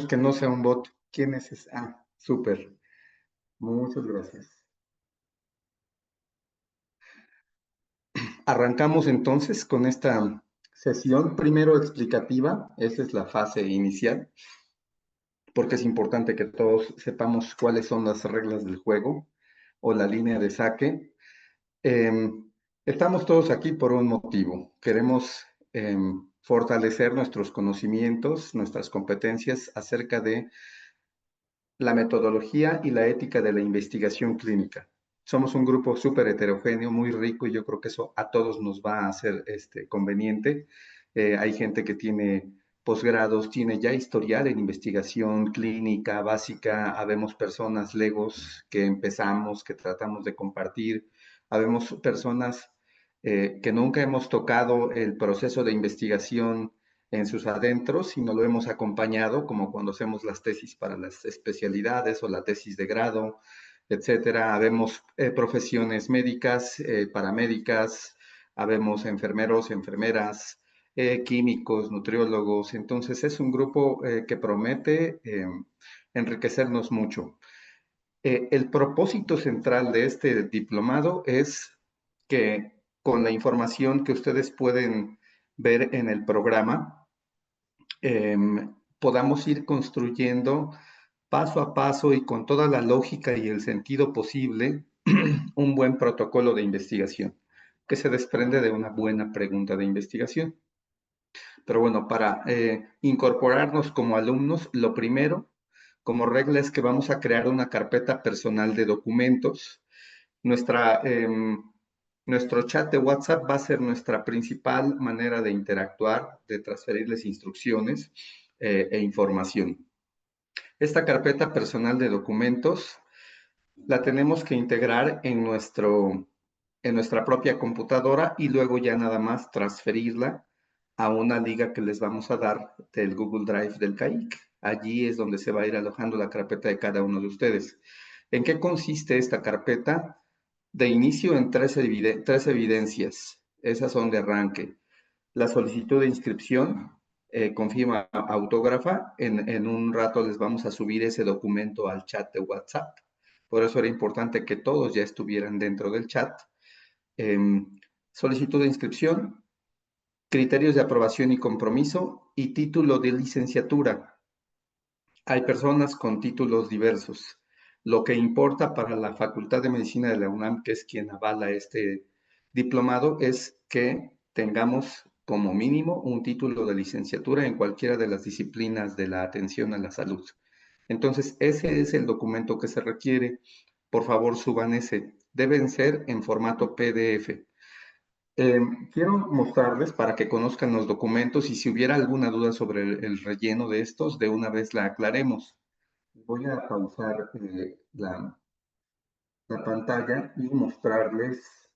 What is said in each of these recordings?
que no sea un bot. ¿Quién es ese? Ah, súper. Muchas gracias. Arrancamos entonces con esta sesión primero explicativa. Esa es la fase inicial, porque es importante que todos sepamos cuáles son las reglas del juego o la línea de saque. Estamos todos aquí por un motivo. Queremos fortalecer nuestros conocimientos, nuestras competencias acerca de la metodología y la ética de la investigación clínica. Somos un grupo súper heterogéneo, muy rico, y yo creo que eso a todos nos va a ser conveniente. Hay gente que tiene posgrados, tiene ya historial en investigación clínica básica, habemos personas legos que empezamos, que tratamos de compartir, habemos personas que nunca hemos tocado el proceso de investigación en sus adentros, sino lo hemos acompañado, como cuando hacemos las tesis para las especialidades o la tesis de grado, etcétera. Habemos profesiones médicas, paramédicas, habemos enfermeros, enfermeras, químicos, nutriólogos. Entonces es un grupo que promete enriquecernos mucho. El propósito central de este diplomado es que con la información que ustedes pueden ver en el programa, podamos ir construyendo paso a paso y con toda la lógica y el sentido posible un buen protocolo de investigación que se desprende de una buena pregunta de investigación. Pero bueno, para incorporarnos como alumnos, lo primero, como regla, es que vamos a crear una carpeta personal de documentos. Nuestro chat de WhatsApp va a ser nuestra principal manera de interactuar, de transferirles instrucciones e información. Esta carpeta personal de documentos la tenemos que integrar en nuestra propia computadora y luego ya nada más transferirla a una liga que les vamos a dar del Google Drive del CAIC. Allí es donde se va a ir alojando la carpeta de cada uno de ustedes. ¿En qué consiste esta carpeta? De inicio en tres evidencias. Esas son de arranque. La solicitud de inscripción con firma autógrafa. En un rato les vamos a subir ese documento al chat de WhatsApp. Por eso era importante que todos ya estuvieran dentro del chat. Solicitud de inscripción, criterios de aprobación y compromiso y título de licenciatura. Hay personas con títulos diversos. Lo que importa para la Facultad de Medicina de la UNAM, que es quien avala este diplomado, es que tengamos como mínimo un título de licenciatura en cualquiera de las disciplinas de la atención a la salud. Entonces, ese es el documento que se requiere. Por favor, suban ese. Deben ser en formato PDF. Quiero mostrarles para que conozcan los documentos y si hubiera alguna duda sobre el relleno de estos, de una vez la aclaremos. Voy a pausar la pantalla y mostrarles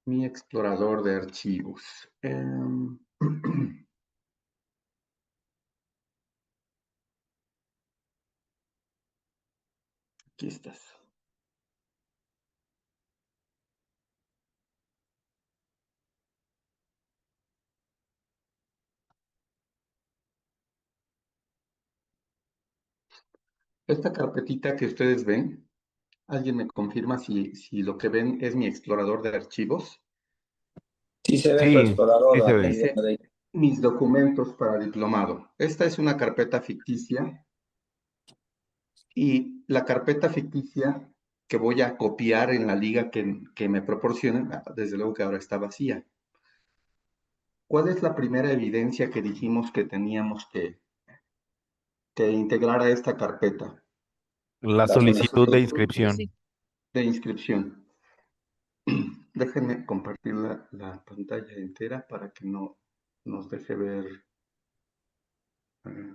mi explorador de archivos. Aquí estás. Esta carpetita que ustedes ven, ¿alguien me confirma si lo que ven es mi explorador de archivos? Sí se ve tu Sí, sí se explorador ve. Dice mis documentos para diplomado. Esta es una carpeta ficticia y la carpeta ficticia que voy a copiar en la liga que me proporcionen, desde luego que ahora está vacía. ¿Cuál es la primera evidencia que dijimos que teníamos que integrar a esta carpeta La la solicitud de solicitud. inscripción. de inscripción? Déjenme compartir la pantalla entera para que no nos deje ver. eh,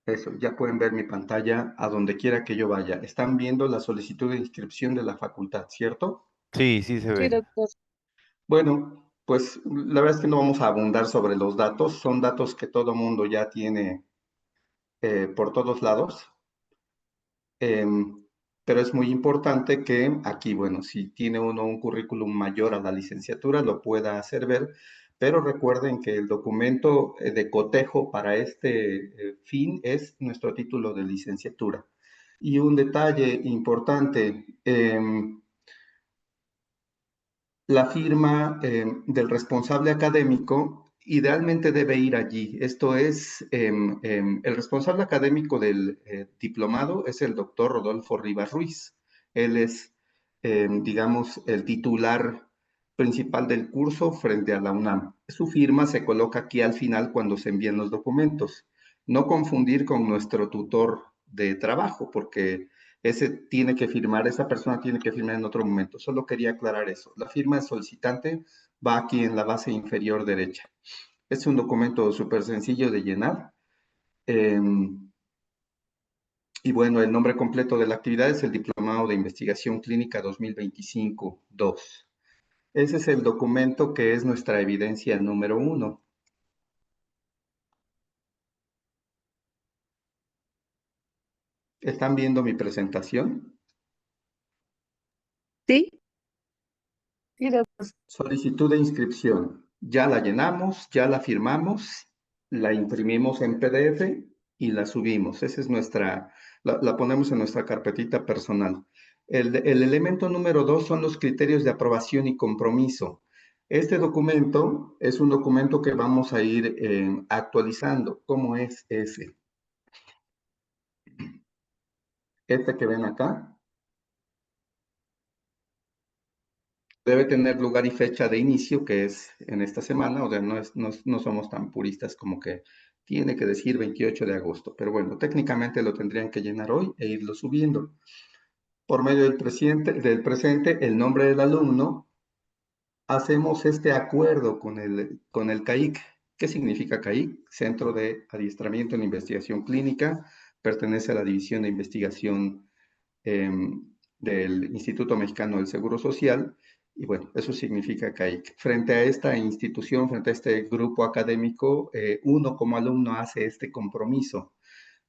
Eso, ya pueden ver mi pantalla a donde quiera que yo vaya. Están viendo la solicitud de inscripción de la facultad, ¿cierto? Sí, sí se Sí, ve. doctor. Bueno, pues la verdad es que no vamos a abundar sobre los datos. Son datos que todo mundo ya tiene por todos lados. Pero es muy importante que aquí, bueno, si tiene uno un currículum mayor a la licenciatura, lo pueda hacer ver, pero recuerden que el documento de cotejo para este fin es nuestro título de licenciatura. Y un detalle importante, la firma del responsable académico idealmente debe ir allí. Esto es, el responsable académico del diplomado es el doctor Rodolfo Rivas Ruiz. Él es, digamos, el titular principal del curso frente a la UNAM. Su firma se coloca aquí al final cuando se envían los documentos. No confundir con nuestro tutor de trabajo, porque ese tiene que firmar, esa persona tiene que firmar en otro momento. Solo quería aclarar eso. La firma del solicitante va aquí en la base inferior derecha. Es un documento súper sencillo de llenar. Y bueno, el nombre completo de la actividad es el Diplomado de Investigación Clínica 2025-2. Ese es el documento que es nuestra evidencia número 1. ¿Están viendo mi presentación? Sí, sí, Solicitud de inscripción. Ya la llenamos, ya la firmamos, la imprimimos en PDF y la subimos. Esa es nuestra, la ponemos en nuestra carpetita personal. El elemento número 2 son los criterios de aprobación y compromiso. Este documento es un documento que vamos a ir actualizando. ¿Cómo es ese? Este que ven acá. Debe tener lugar y fecha de inicio, que es en esta semana, o sea, no somos tan puristas como que tiene que decir 28 de agosto, pero bueno, técnicamente lo tendrían que llenar hoy e irlo subiendo. Por medio del presente, el nombre del alumno, hacemos este acuerdo con el CAIC. ¿Qué significa CAIC? Centro de Adiestramiento en Investigación Clínica, pertenece a la División de Investigación del Instituto Mexicano del Seguro Social, y bueno, eso significa CAIC. Frente a esta institución, frente a este grupo académico, uno como alumno hace este compromiso,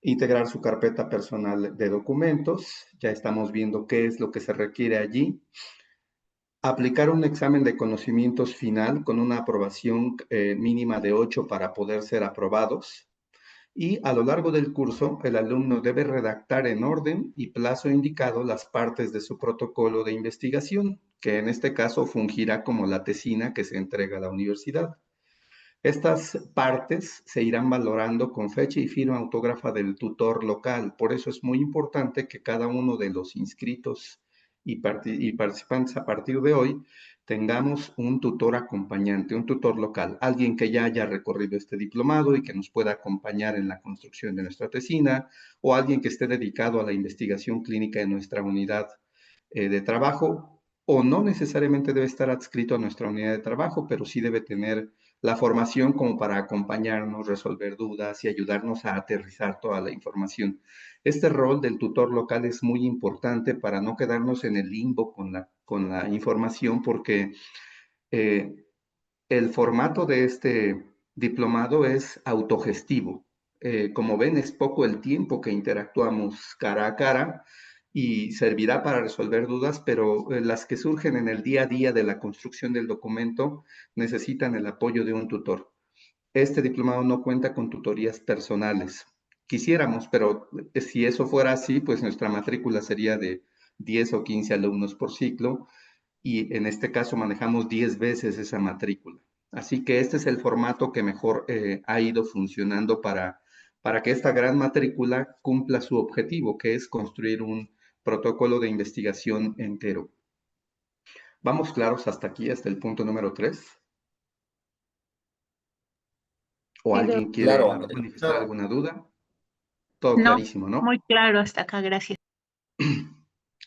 integrar su carpeta personal de documentos, ya estamos viendo qué es lo que se requiere allí, aplicar un examen de conocimientos final con una aprobación mínima de 8 para poder ser aprobados, y a lo largo del curso el alumno debe redactar en orden y plazo indicado las partes de su protocolo de investigación, que en este caso fungirá como la tesina que se entrega a la universidad. Estas partes se irán valorando con fecha y firma autógrafa del tutor local. Por eso es muy importante que cada uno de los inscritos y participantes a partir de hoy tengamos un tutor acompañante, un tutor local, alguien que ya haya recorrido este diplomado y que nos pueda acompañar en la construcción de nuestra tesina, o alguien que esté dedicado a la investigación clínica en nuestra unidad de trabajo, o no necesariamente debe estar adscrito a nuestra unidad de trabajo, pero sí debe tener la formación como para acompañarnos, resolver dudas y ayudarnos a aterrizar toda la información. Este rol del tutor local es muy importante para no quedarnos en el limbo con la información, porque eh, el formato de este diplomado es autogestivo. Como ven, es poco el tiempo que interactuamos cara a cara y servirá para resolver dudas, pero las que surgen en el día a día de la construcción del documento necesitan el apoyo de un tutor. Este diplomado no cuenta con tutorías personales. Quisiéramos, pero si eso fuera así, pues nuestra matrícula sería de 10 o 15 alumnos por ciclo, y en este caso manejamos 10 veces esa matrícula. Así que este es el formato que mejor ha ido funcionando para que esta gran matrícula cumpla su objetivo, que es construir un protocolo de investigación entero. ¿Vamos claros hasta aquí, hasta el punto número 3? ¿O alguien quiere Claro. manifestar alguna duda? Todo no, clarísimo, ¿no? muy claro hasta acá, gracias.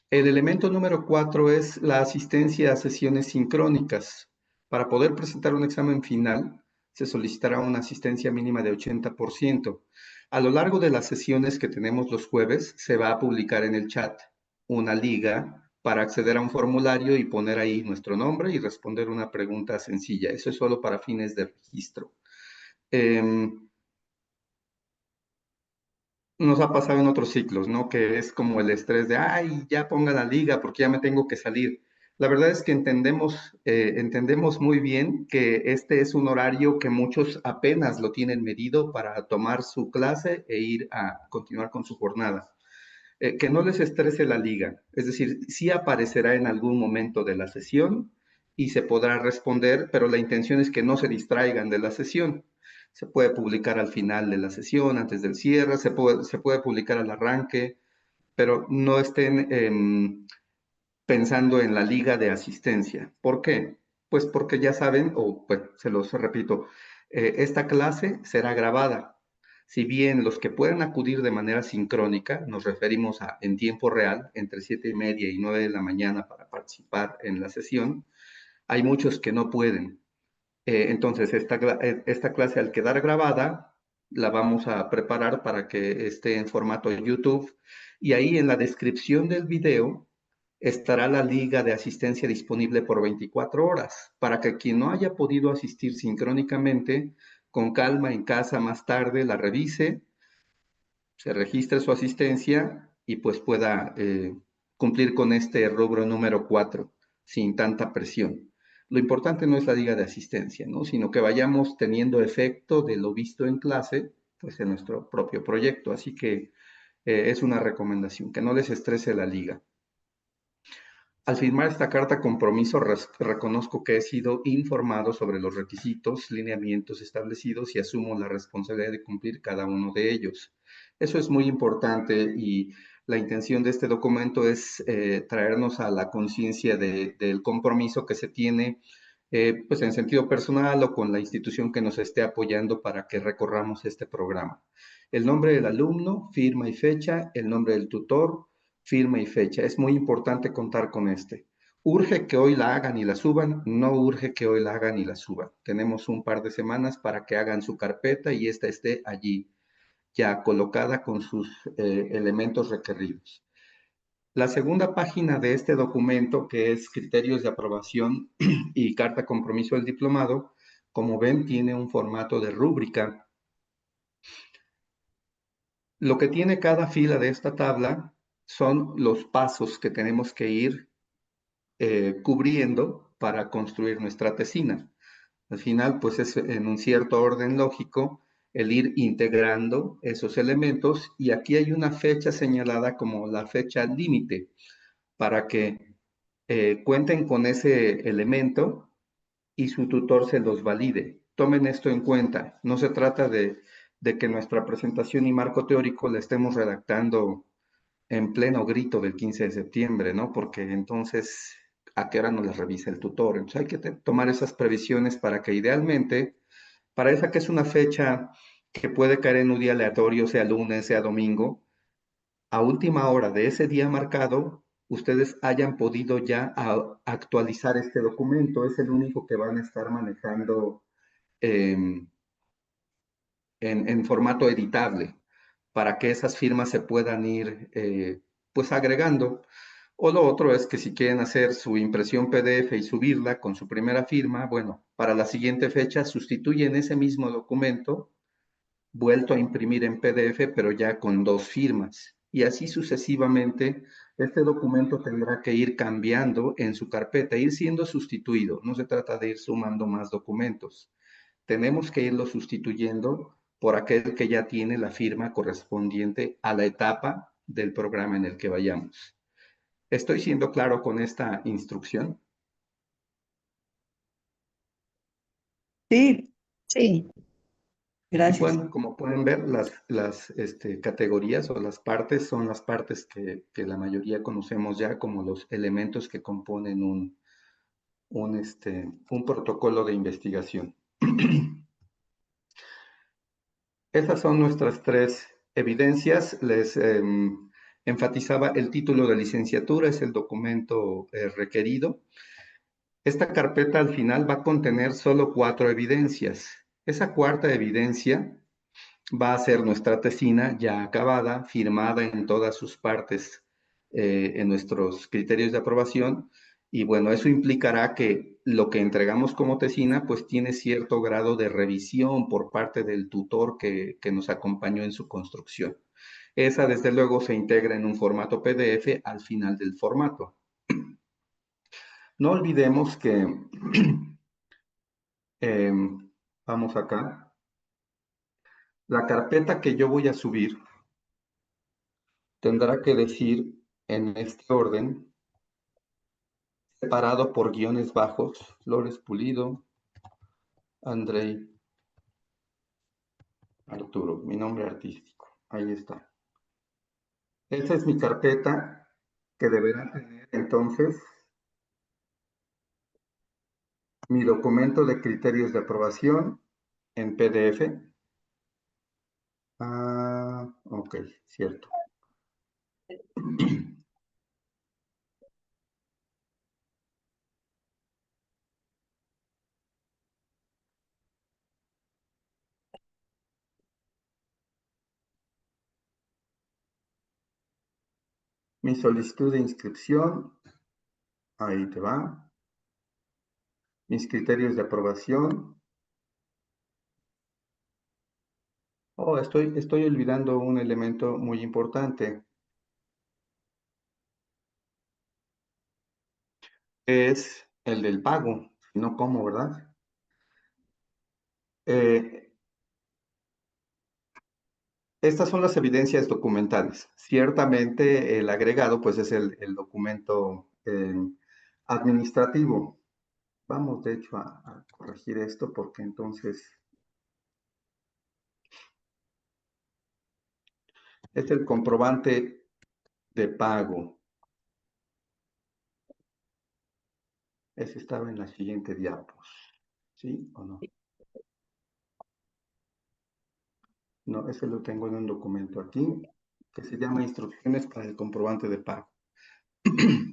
El elemento número 4 es la asistencia a sesiones sincrónicas. Para poder presentar un examen final, se solicitará una asistencia mínima de 80%. A lo largo de las sesiones que tenemos los jueves, se va a publicar en el chat una liga para acceder a un formulario y poner ahí nuestro nombre y responder una pregunta sencilla. Eso es solo para fines de registro. nos ha pasado en otros ciclos, ¿no? Que es como el estrés de, ay, ya ponga la liga porque ya me tengo que salir. La verdad es que entendemos muy bien que este es un horario que muchos apenas lo tienen medido para tomar su clase e ir a continuar con su jornada. Que no les estrese la liga, es decir, sí aparecerá en algún momento de la sesión y se podrá responder, pero la intención es que no se distraigan de la sesión. Se puede publicar al final de la sesión, antes del cierre, se puede publicar al arranque, pero no estén pensando en la liga de asistencia. ¿Por qué? Pues porque ya saben, o pues se los repito, esta clase será grabada. Si bien los que pueden acudir de manera sincrónica, nos referimos a en tiempo real, entre 7:30 y 9 de la mañana para participar en la sesión, hay muchos que no pueden. Entonces, esta clase al quedar grabada, la vamos a preparar para que esté en formato YouTube y ahí en la descripción del video estará la liga de asistencia disponible por 24 horas para que quien no haya podido asistir sincrónicamente, con calma en casa más tarde la revise, se registre su asistencia y pues pueda cumplir con este rubro número 4 sin tanta presión. Lo importante no es la liga de asistencia, ¿no? Sino que vayamos teniendo efecto de lo visto en clase, pues en nuestro propio proyecto. Así que es una recomendación, que no les estrese la liga. Al firmar esta carta compromiso, reconozco que he sido informado sobre los requisitos, lineamientos establecidos y asumo la responsabilidad de cumplir cada uno de ellos. Eso es muy importante y la intención de este documento es traernos a la conciencia del compromiso que se tiene pues en sentido personal o con la institución que nos esté apoyando para que recorramos este programa. El nombre del alumno, firma y fecha, el nombre del tutor, firma y fecha. Es muy importante contar con este. ¿Urge que hoy la hagan y la suban? No urge que hoy la hagan y la suban. Tenemos un par de semanas para que hagan su carpeta y esta esté allí, ya colocada con sus elementos requeridos. La segunda página de este documento, que es criterios de aprobación y carta compromiso del diplomado, como ven, tiene un formato de rúbrica. Lo que tiene cada fila de esta tabla son los pasos que tenemos que ir cubriendo para construir nuestra tesina. Al final, pues es en un cierto orden lógico el ir integrando esos elementos y aquí hay una fecha señalada como la fecha límite para que cuenten con ese elemento y su tutor se los valide. Tomen esto en cuenta. No se trata de que nuestra presentación y marco teórico la estemos redactando en pleno grito del 15 de septiembre, ¿no? Porque entonces, ¿a qué hora nos las revisa el tutor? Entonces hay que tomar esas previsiones para que idealmente, para esa que es una fecha que puede caer en un día aleatorio, sea lunes, sea domingo, a última hora de ese día marcado, ustedes hayan podido ya actualizar este documento. Es el único que van a estar manejando en, en formato editable para que esas firmas se puedan ir pues agregando. O lo otro es que si quieren hacer su impresión PDF y subirla con su primera firma, bueno, para la siguiente fecha sustituyen ese mismo documento vuelto a imprimir en PDF, pero ya con 2 firmas. Y así sucesivamente, este documento tendrá que ir cambiando en su carpeta, ir siendo sustituido. No se trata de ir sumando más documentos. Tenemos que irlo sustituyendo por aquel que ya tiene la firma correspondiente a la etapa del programa en el que vayamos. ¿Estoy siendo claro con esta instrucción? Sí, sí, Y gracias. bueno, como pueden ver, las categorías o las partes son las partes que la mayoría conocemos ya como los elementos que componen un protocolo de investigación. Esas son nuestras 3 evidencias. Les enfatizaba el título de licenciatura, es el documento requerido. Esta carpeta al final va a contener solo 4 evidencias. Esa cuarta evidencia va a ser nuestra tesina ya acabada, firmada en todas sus partes en nuestros criterios de aprobación. Y bueno, eso implicará que lo que entregamos como tesina pues tiene cierto grado de revisión por parte del tutor que nos acompañó en su construcción. esa desde luego se integra en un formato PDF al final del formato. No olvidemos que, vamos acá, la carpeta que yo voy a subir tendrá que decir en este orden, separado por guiones bajos, Flores Pulido, Andrei Arturo, mi nombre artístico. Ahí está. Esa es mi carpeta que deberá tener entonces mi documento de criterios de aprobación en PDF. Ah, ok, cierto. Mi solicitud de inscripción, ahí te va. Mis criterios de aprobación. Oh, estoy olvidando un elemento muy importante. Es el del pago, si no cómo, ¿verdad? Estas son las evidencias documentales. Ciertamente el agregado, pues es el documento administrativo. Vamos, de hecho, a corregir esto porque entonces es el comprobante de pago. Ese estaba en la siguiente diapos. ¿Sí o no? No, ese lo tengo en un documento aquí que se llama Instrucciones para el comprobante de pago.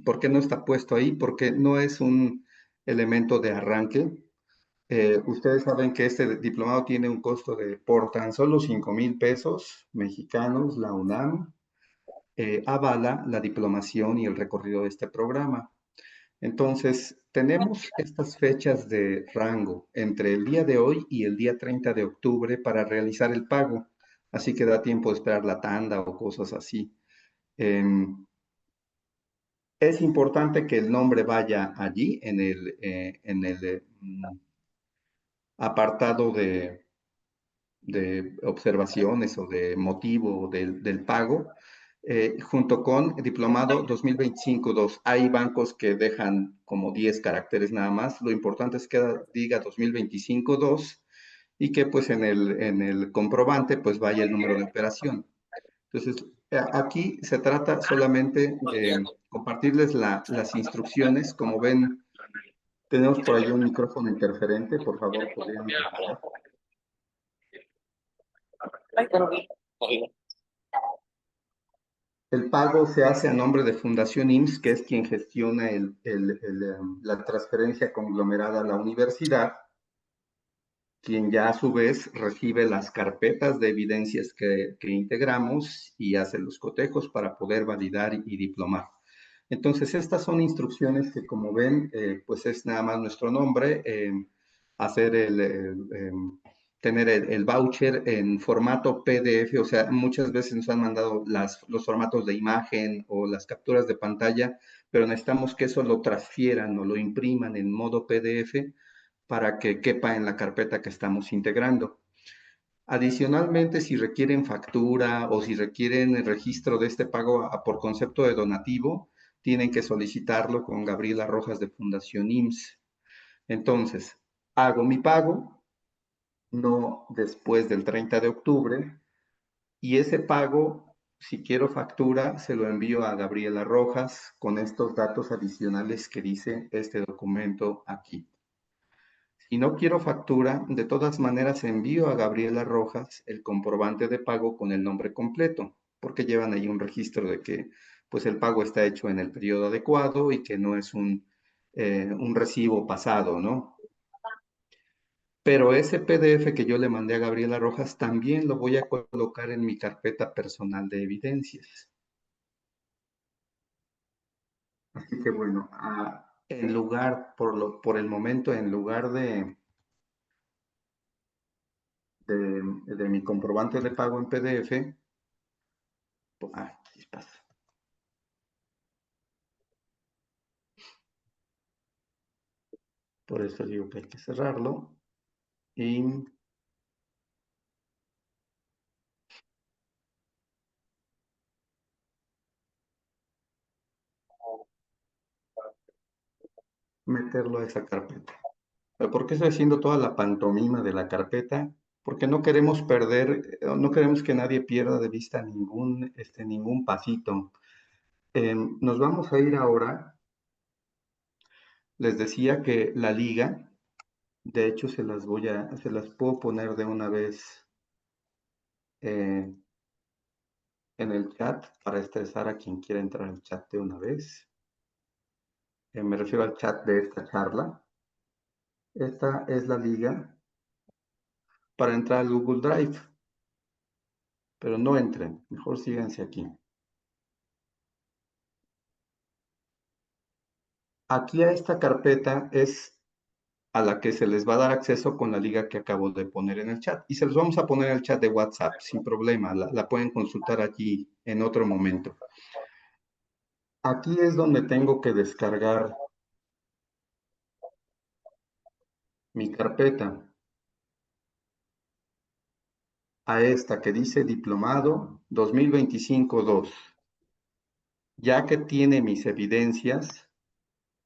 ¿Por qué no está puesto ahí? Porque no es un elemento de arranque. Ustedes saben que este diplomado tiene un costo de por tan solo 5,000 pesos mexicanos. La UNAM avala la diplomación y el recorrido de este programa. Entonces, tenemos estas fechas de rango entre el día de hoy y el día 30 de octubre para realizar el pago. Así que da tiempo de esperar la tanda o cosas así. Es importante que el nombre vaya allí en el apartado de observaciones o de motivo del pago, junto con Diplomado 2025-2. Hay bancos que dejan como 10 caracteres nada más. Lo importante es que diga 2025-2 y que pues en el comprobante pues vaya el número de operación. Entonces, aquí se trata solamente de compartirles las instrucciones. Como ven, tenemos por ahí un micrófono interferente. Por favor, podrían revisar. El pago se hace a nombre de Fundación IMSS, que es quien gestiona la transferencia conglomerada a la universidad, quien ya a su vez recibe las carpetas de evidencias que integramos y hace los cotejos para poder validar y diplomar. Entonces, estas son instrucciones que, como ven, pues es nada más nuestro nombre, hacer tener el voucher en formato PDF, o sea, muchas veces nos han mandado los formatos de imagen o las capturas de pantalla, pero necesitamos que eso lo transfieran o lo impriman en modo PDF para que quepa en la carpeta que estamos integrando. Adicionalmente, si requieren factura o si requieren el registro de este pago por concepto de donativo, tienen que solicitarlo con Gabriela Rojas de Fundación IMSS. Entonces, hago mi pago, no después del 30 de octubre, y ese pago, si quiero factura, se lo envío a Gabriela Rojas con estos datos adicionales que dice este documento aquí. Si no quiero factura, de todas maneras envío a Gabriela Rojas el comprobante de pago con el nombre completo, porque llevan ahí un registro de que pues el pago está hecho en el periodo adecuado y que no es un recibo pasado, ¿no? Pero ese PDF que yo le mandé a Gabriela Rojas también lo voy a colocar en mi carpeta personal de evidencias. Así que bueno, en lugar, por el momento, en lugar de mi comprobante de pago en PDF, Sí pasa. Por eso digo que hay que cerrarlo. Y meterlo a esa carpeta. ¿Por qué estoy haciendo toda la pantomima de la carpeta? Porque no queremos perder, no queremos que nadie pierda de vista ningún pasito. Nos vamos a ir ahora. Les decía que la liga, de hecho se las puedo poner de una vez eh, en el chat para estresar a quien quiera entrar al chat de una vez. Me refiero al chat de esta charla. Esta es la liga para entrar al Google Drive, pero no entren, mejor síganse aquí. Aquí a esta carpeta es a la que se les va a dar acceso con la liga que acabo de poner en el chat. Y se los vamos a poner en el chat de WhatsApp, sin problema. La pueden consultar allí en otro momento. Aquí es donde tengo que descargar mi carpeta a esta que dice Diplomado 2025-2. Ya que tiene mis evidencias,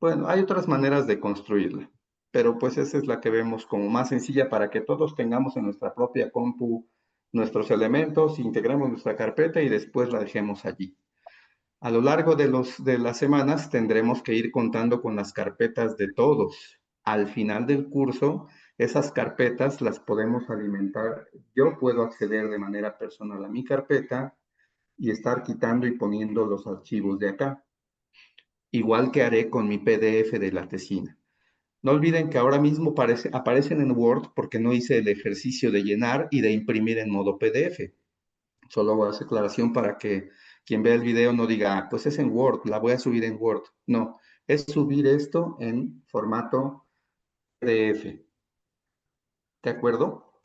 bueno, hay otras maneras de construirla, pero pues esa es la que vemos como más sencilla para que todos tengamos en nuestra propia compu nuestros elementos, integremos nuestra carpeta y después la dejemos allí. A lo largo de las semanas tendremos que ir contando con las carpetas de todos. Al final del curso, esas carpetas las podemos alimentar. Yo puedo acceder de manera personal a mi carpeta y estar quitando y poniendo los archivos de acá. Igual que haré con mi PDF de la tesina. No olviden que ahora mismo aparecen en Word porque no hice el ejercicio de llenar y de imprimir en modo PDF. Solo voy a hacer aclaración para que quien vea el video no diga, ah, pues es en Word, la voy a subir en Word. No, es subir esto en formato PDF. ¿De acuerdo?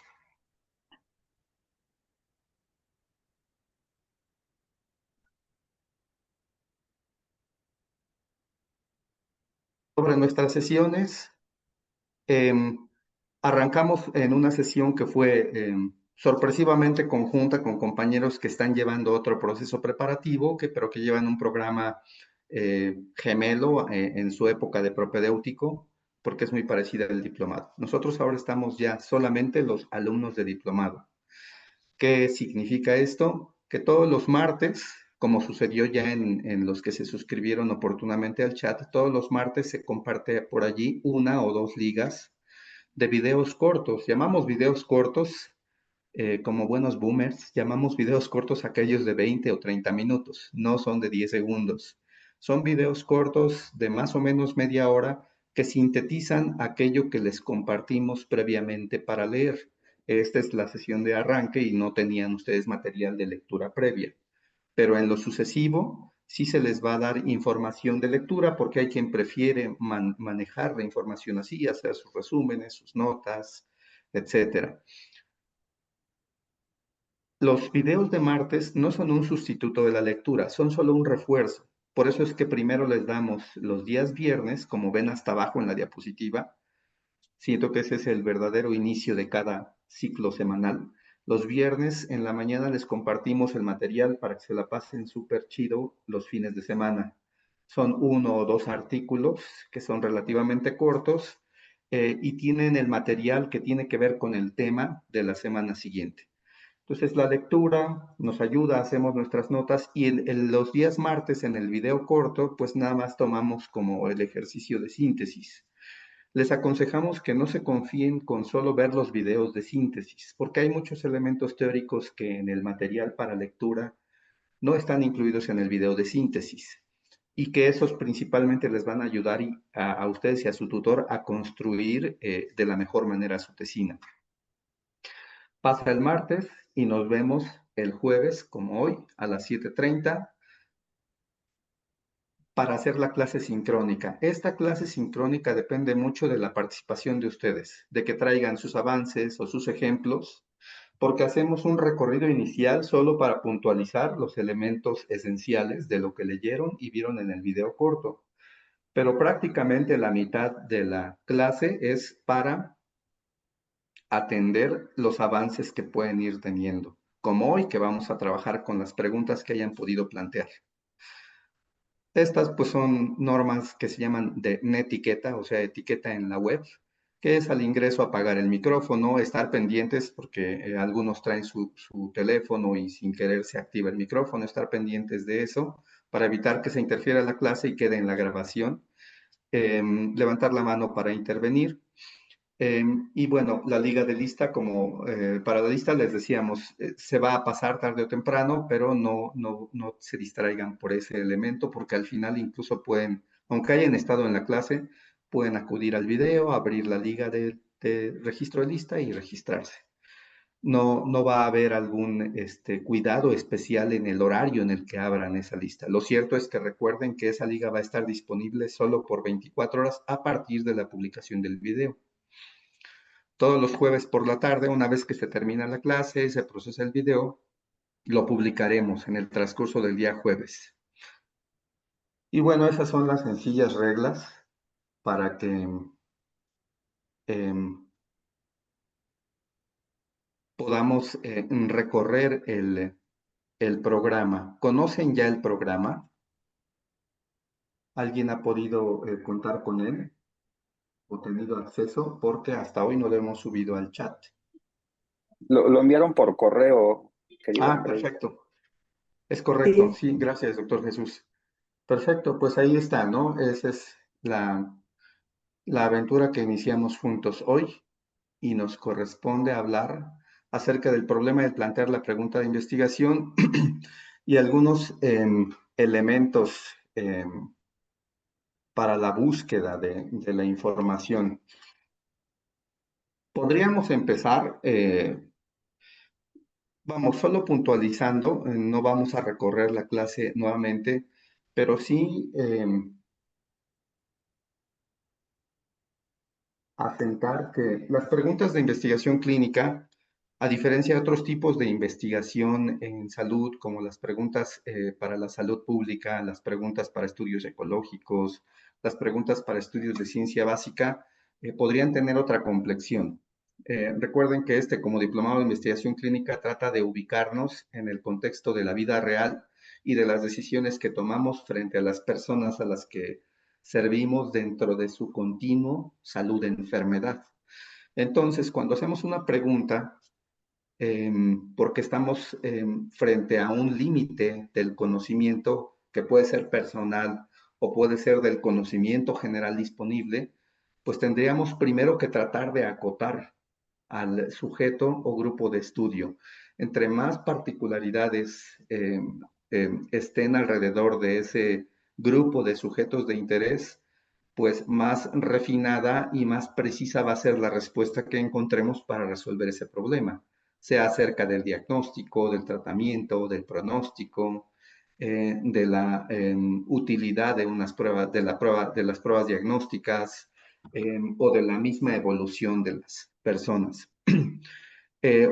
Sobre nuestras sesiones, arrancamos en una sesión que fue sorpresivamente conjunta con compañeros que están llevando otro proceso preparativo, pero que llevan un programa gemelo en su época de propedéutico, porque es muy parecida al diplomado. Nosotros ahora estamos ya solamente los alumnos de diplomado. ¿Qué significa esto? Que todos los martes, como sucedió ya en los que se suscribieron oportunamente al chat, todos los martes se comparte por allí una o dos ligas de videos cortos. Llamamos videos cortos, como buenos boomers, llamamos videos cortos aquellos de 20 o 30 minutos, no son de 10 segundos. Son videos cortos de más o menos media hora que sintetizan aquello que les compartimos previamente para leer. Esta es la sesión de arranque y no tenían ustedes material de lectura previa, pero en lo sucesivo sí se les va a dar información de lectura porque hay quien prefiere manejar la información así, hacer sus resúmenes, sus notas, etcétera. Los videos de martes no son un sustituto de la lectura, son solo un refuerzo. Por eso es que primero les damos los días viernes, como ven hasta abajo en la diapositiva. Siento que ese es el verdadero inicio de cada ciclo semanal. Los viernes en la mañana les compartimos el material para que se la pasen súper chido los fines de semana. Son uno o dos artículos que son relativamente cortos y tienen el material que tiene que ver con el tema de la semana siguiente. Entonces la lectura nos ayuda, hacemos nuestras notas y en los días martes en el video corto, pues nada más tomamos como el ejercicio de síntesis. Les aconsejamos que no se confíen con solo ver los videos de síntesis, porque hay muchos elementos teóricos que en el material para lectura no están incluidos en el video de síntesis y que esos principalmente les van a ayudar a ustedes y a su tutor a construir de la mejor manera su tesina. Pasa el martes y nos vemos el jueves, como hoy, a las 7:30 para hacer la clase sincrónica. Esta clase sincrónica depende mucho de la participación de ustedes, de que traigan sus avances o sus ejemplos porque hacemos un recorrido inicial solo para puntualizar los elementos esenciales de lo que leyeron y vieron en el video corto. Pero prácticamente la mitad de la clase es para atender los avances que pueden ir teniendo, como hoy que vamos a trabajar con las preguntas que hayan podido plantear. Estas pues son normas que se llaman de netiqueta, o sea, etiqueta en la web, que es al ingreso apagar el micrófono, estar pendientes porque algunos traen su teléfono y sin querer se activa el micrófono, estar pendientes de eso para evitar que se interfiera la clase y quede en la grabación. Levantar la mano para intervenir. Y bueno, la liga de lista, como para la lista les decíamos, se va a pasar tarde o temprano, pero no se distraigan por ese elemento, porque al final incluso pueden, aunque hayan estado en la clase, pueden acudir al video, abrir la liga de registro de lista y registrarse. No va a haber algún cuidado especial en el horario en el que abran esa lista. Lo cierto es que recuerden que esa liga va a estar disponible solo por 24 horas a partir de la publicación del video. Todos los jueves por la tarde, una vez que se termina la clase y se procesa el video, lo publicaremos en el transcurso del día jueves. Y bueno, esas son las sencillas reglas para que podamos recorrer el programa. ¿Conocen ya el programa? ¿Alguien ha podido contar con él o tenido acceso? Porque hasta hoy no lo hemos subido al chat. Lo enviaron por correo, querido Andrés. Perfecto. Es correcto. Sí, gracias, doctor Jesús. Perfecto, pues ahí está, ¿no? Esa es la aventura que iniciamos juntos hoy y nos corresponde hablar acerca del problema de plantear la pregunta de investigación y algunos elementos para la búsqueda de la información. Podríamos empezar, vamos, solo puntualizando, no vamos a recorrer la clase nuevamente, pero sí atentar que las preguntas de investigación clínica, a diferencia de otros tipos de investigación en salud, como las preguntas para la salud pública, las preguntas para estudios ecológicos, las preguntas para estudios de ciencia básica, podrían tener otra complexión. Recuerden que como diplomado de investigación clínica, trata de ubicarnos en el contexto de la vida real y de las decisiones que tomamos frente a las personas a las que servimos dentro de su continuo salud-enfermedad. Entonces, cuando hacemos una pregunta, porque estamos frente a un límite del conocimiento que puede ser personal o puede ser del conocimiento general disponible, pues tendríamos primero que tratar de acotar al sujeto o grupo de estudio. Entre más particularidades estén alrededor de ese grupo de sujetos de interés, pues más refinada y más precisa va a ser la respuesta que encontremos para resolver ese problema, sea acerca del diagnóstico, del tratamiento, del pronóstico, de la utilidad de unas pruebas, de las pruebas diagnósticas o de la misma evolución de las personas.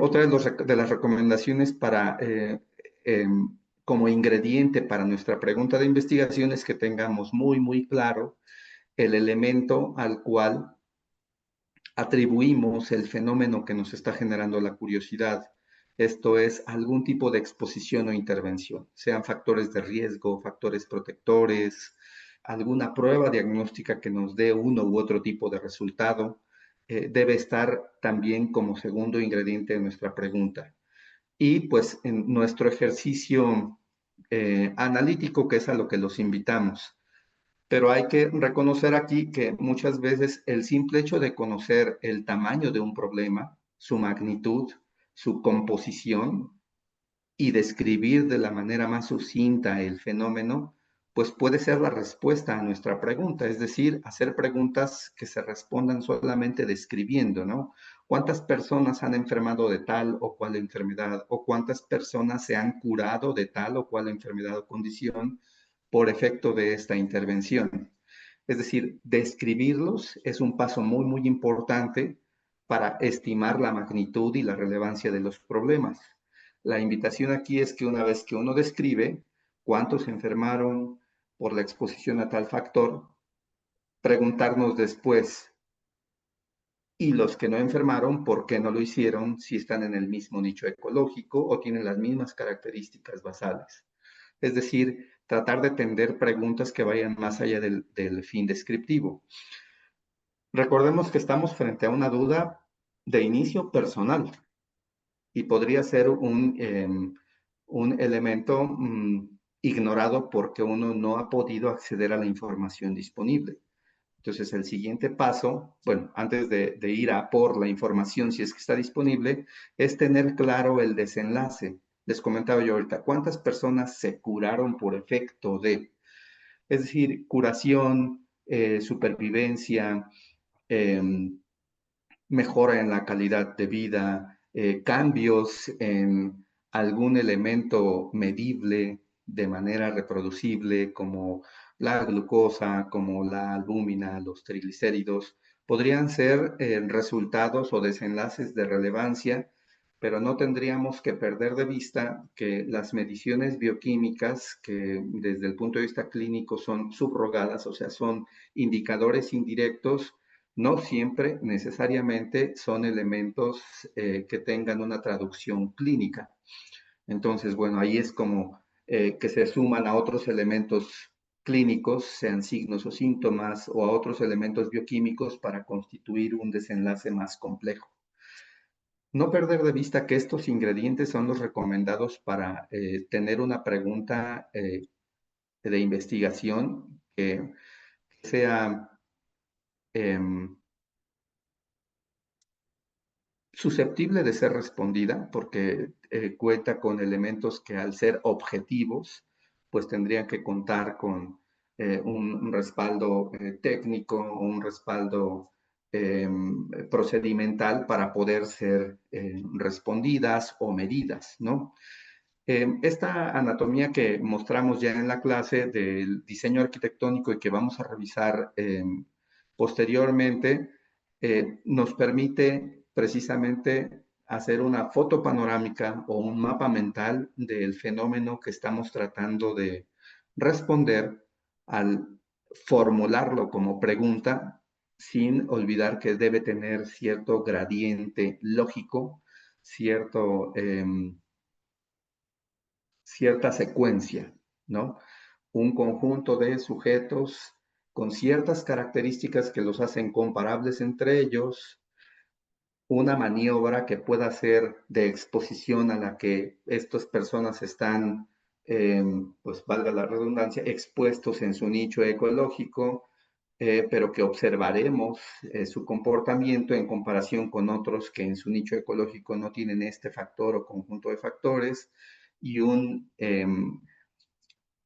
Otra de las recomendaciones para como ingrediente para nuestra pregunta de investigación es que tengamos muy claro el elemento al cual atribuimos el fenómeno que nos está generando la curiosidad. Esto es algún tipo de exposición o intervención, sean factores de riesgo, factores protectores, alguna prueba diagnóstica que nos dé uno u otro tipo de resultado, debe estar también como segundo ingrediente de nuestra pregunta. Y pues en nuestro ejercicio analítico, que es a lo que los invitamos. Pero hay que reconocer aquí que muchas veces el simple hecho de conocer el tamaño de un problema, su magnitud, su composición y describir de la manera más sucinta el fenómeno, pues puede ser la respuesta a nuestra pregunta, es decir, hacer preguntas que se respondan solamente describiendo, ¿no? ¿Cuántas personas han enfermado de tal o cual enfermedad? ¿O cuántas personas se han curado de tal o cual enfermedad o condición por efecto de esta intervención? Es decir, describirlos es un paso muy importante para estimar la magnitud y la relevancia de los problemas. La invitación aquí es que una vez que uno describe cuántos se enfermaron por la exposición a tal factor, preguntarnos después, y los que no enfermaron, ¿por qué no lo hicieron? Si están en el mismo nicho ecológico o tienen las mismas características basales. Es decir, tratar de tender preguntas que vayan más allá del fin descriptivo. Recordemos que estamos frente a una duda de inicio personal y podría ser un elemento ignorado porque uno no ha podido acceder a la información disponible. Entonces, el siguiente paso, bueno, antes de ir a por la información, si es que está disponible, es tener claro el desenlace. Les comentaba yo ahorita, ¿cuántas personas se curaron por efecto de? Es decir, curación, supervivencia, eh, mejora en la calidad de vida, cambios en algún elemento medible de manera reproducible, como la glucosa, como la albúmina, los triglicéridos, podrían ser resultados o desenlaces de relevancia, pero no tendríamos que perder de vista que las mediciones bioquímicas, que desde el punto de vista clínico son subrogadas, o sea, son indicadores indirectos, no siempre necesariamente son elementos que tengan una traducción clínica. Entonces, bueno, ahí es como que se suman a otros elementos clínicos, sean signos o síntomas, o a otros elementos bioquímicos para constituir un desenlace más complejo. No perder de vista que estos ingredientes son los recomendados para tener una pregunta de investigación que sea susceptible de ser respondida porque cuenta con elementos que al ser objetivos, pues tendrían que contar con un respaldo técnico o un respaldo procedimental para poder ser respondidas o medidas, ¿no? Esta anatomía que mostramos ya en la clase del diseño arquitectónico y que vamos a revisar posteriormente, nos permite precisamente hacer una foto panorámica o un mapa mental del fenómeno que estamos tratando de responder al formularlo como pregunta, sin olvidar que debe tener cierto gradiente lógico, cierta secuencia, ¿no? Un conjunto de sujetos con ciertas características que los hacen comparables entre ellos, una maniobra que pueda ser de exposición a la que estas personas están, pues valga la redundancia, expuestos en su nicho ecológico, pero que observaremos su comportamiento en comparación con otros que en su nicho ecológico no tienen este factor o conjunto de factores, y un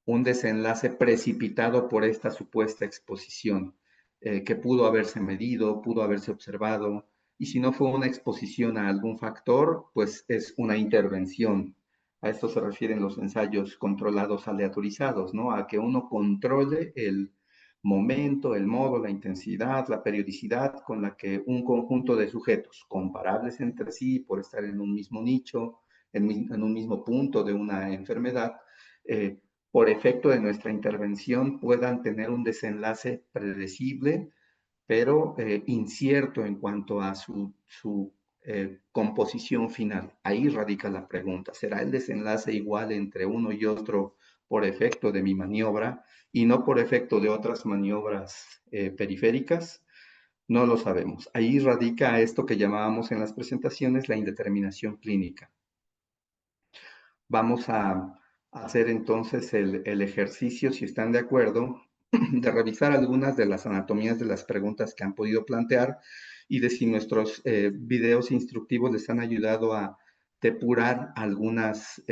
desenlace precipitado por esta supuesta exposición, que pudo haberse medido, pudo haberse observado, y si no fue una exposición a algún factor, pues es una intervención. A esto se refieren los ensayos controlados aleatorizados, ¿no? A que uno controle el momento, el modo, la intensidad, la periodicidad con la que un conjunto de sujetos comparables entre sí por estar en un mismo nicho, en un mismo punto de una enfermedad, por efecto de nuestra intervención puedan tener un desenlace predecible, pero incierto en cuanto a su composición final. Ahí radica la pregunta. ¿Será el desenlace igual entre uno y otro por efecto de mi maniobra y no por efecto de otras maniobras periféricas? No lo sabemos. Ahí radica esto que llamábamos en las presentaciones la indeterminación clínica. Vamos a hacer entonces el ejercicio, si están de acuerdo, de revisar algunas de las anatomías de las preguntas que han podido plantear y de si nuestros videos instructivos les han ayudado a depurar algunas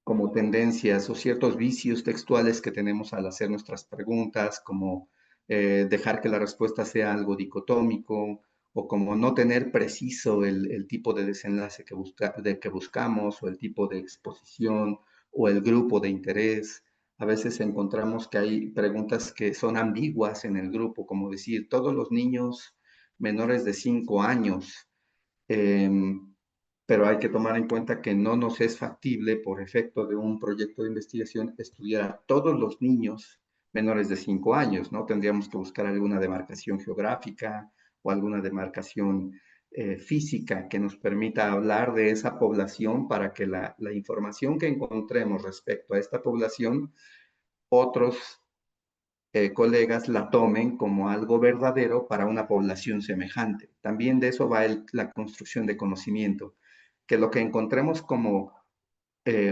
como tendencias o ciertos vicios textuales que tenemos al hacer nuestras preguntas, como dejar que la respuesta sea algo dicotómico, o como no tener preciso el tipo de desenlace que buscamos, o el tipo de exposición, o el grupo de interés. A veces encontramos que hay preguntas que son ambiguas en el grupo, como decir, todos los niños menores de 5 años. Pero hay que tomar en cuenta que no nos es factible, por efecto de un proyecto de investigación, estudiar a todos los niños menores de 5 años, ¿no? Tendríamos que buscar alguna demarcación geográfica o alguna demarcación física que nos permita hablar de esa población para que la información que encontremos respecto a esta población, otros colegas la tomen como algo verdadero para una población semejante. También de eso va la construcción de conocimiento, que lo que encontremos como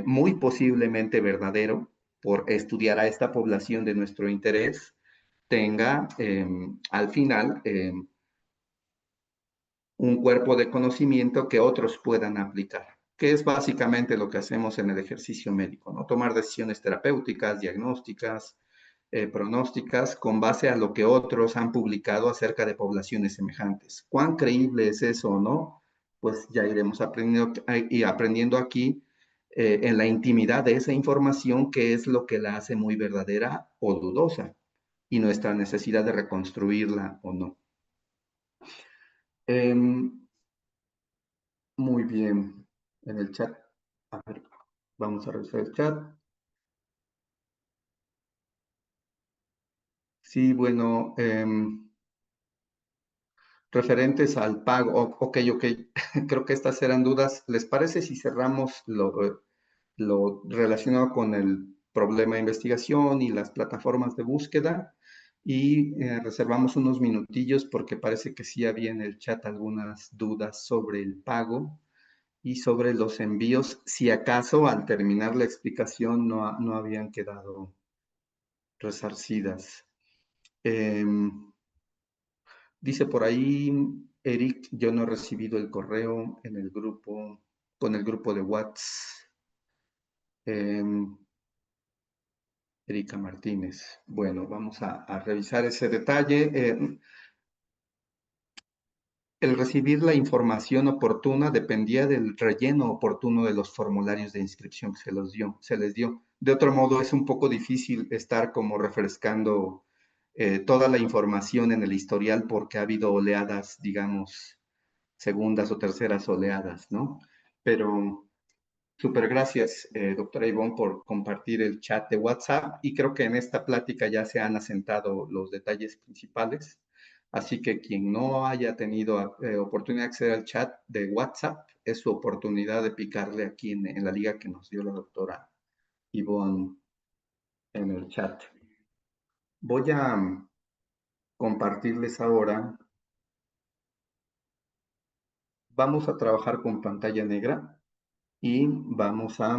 muy posiblemente verdadero por estudiar a esta población de nuestro interés, tenga al final un cuerpo de conocimiento que otros puedan aplicar, que es básicamente lo que hacemos en el ejercicio médico, ¿no? Tomar decisiones terapéuticas, diagnósticas, pronósticas con base a lo que otros han publicado acerca de poblaciones semejantes. ¿Cuán creíble es eso o no? Pues ya iremos aprendiendo aquí en la intimidad de esa información qué es lo que la hace muy verdadera o dudosa y nuestra necesidad de reconstruirla o no. Muy bien. En el chat, a ver, vamos a revisar el chat. Sí, bueno, referentes al pago, ok, creo que estas eran dudas. ¿Les parece si cerramos lo relacionado con el problema de investigación y las plataformas de búsqueda? Y reservamos unos minutillos porque parece que sí había en el chat algunas dudas sobre el pago y sobre los envíos, si acaso al terminar la explicación no habían quedado resarcidas. Dice por ahí, Eric, yo no he recibido el correo en el grupo, con el grupo de WhatsApp. Erika Martínez. Bueno, vamos a revisar ese detalle. El recibir la información oportuna dependía del relleno oportuno de los formularios de inscripción que se les dio. De otro modo, es un poco difícil estar como refrescando toda la información en el historial porque ha habido oleadas, digamos, segundas o terceras oleadas, ¿no? Pero súper gracias, doctora Ivonne, por compartir el chat de WhatsApp y creo que en esta plática ya se han asentado los detalles principales. Así que quien no haya tenido oportunidad de acceder al chat de WhatsApp, es su oportunidad de picarle aquí en la liga que nos dio la doctora Ivonne en el chat. Voy a compartirles ahora. Vamos a trabajar con pantalla negra y vamos a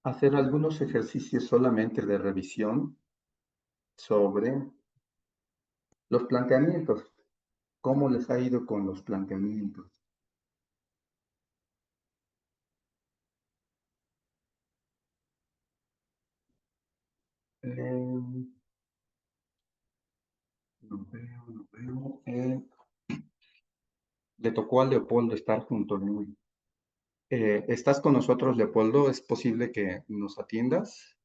hacer algunos ejercicios solamente de revisión sobre los planteamientos. ¿Cómo les ha ido con los planteamientos? No veo, no veo. Le tocó a Leopoldo estar junto a mí. ¿Estás con nosotros, Leopoldo? ¿Es posible que nos atiendas?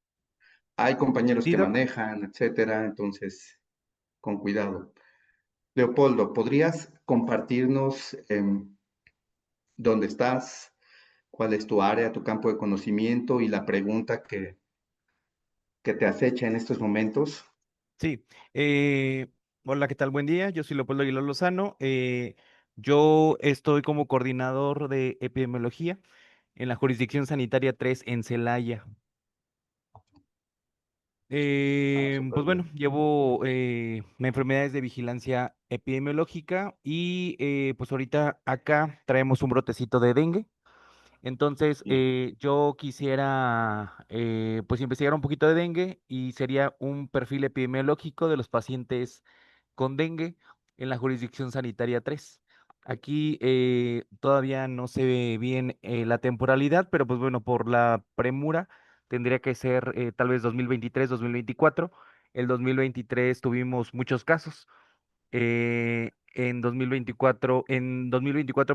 Hay compañeros Sí, que Doc. manejan, etcétera, entonces, con cuidado. Leopoldo, ¿podrías compartirnos dónde estás? ¿Cuál es tu área, tu campo de conocimiento y la pregunta que te acecha en estos momentos? Sí. Hola, ¿qué tal? Buen día. Yo soy Leopoldo Aguilar Lozano. Yo estoy como coordinador de epidemiología en la jurisdicción sanitaria 3 en Celaya. Súper Pues bueno, bien. llevo enfermedades de vigilancia epidemiológica y pues ahorita acá traemos un brotecito de dengue. Entonces, Bien. yo quisiera pues investigar un poquito de dengue y sería un perfil epidemiológico de los pacientes con dengue en la jurisdicción sanitaria 3. Aquí todavía no se ve bien la temporalidad, pero pues bueno, por la premura tendría que ser tal vez 2023, 2024. El 2023 tuvimos muchos casos. En 2024,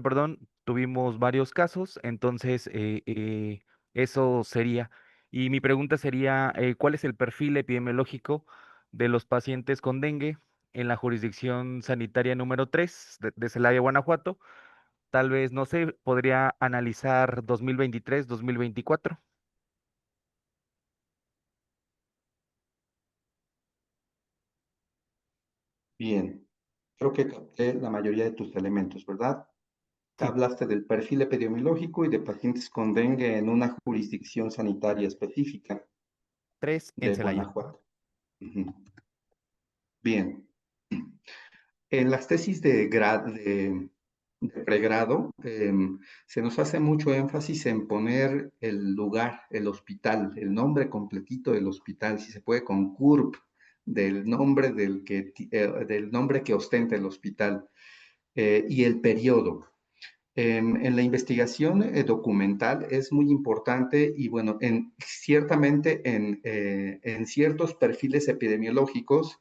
perdón, tuvimos varios casos, entonces eso sería. Y mi pregunta sería, ¿cuál es el perfil epidemiológico de los pacientes con dengue en la jurisdicción sanitaria número 3 de Celaya, Guanajuato? Tal vez, no sé, podría analizar 2023, 2024. Bien, creo que capté la mayoría de tus elementos, ¿verdad? Te Sí, hablaste del perfil epidemiológico y de pacientes con dengue en una jurisdicción sanitaria específica 3 en de Celaya. Guanajuato. Ujú. Bien. En las tesis de pregrado, se nos hace mucho énfasis en poner el lugar, el hospital, el nombre completito del hospital, si se puede con CURP, del nombre del nombre que ostenta el hospital, y el periodo. En la investigación documental es muy importante y bueno, ciertamente en ciertos perfiles epidemiológicos,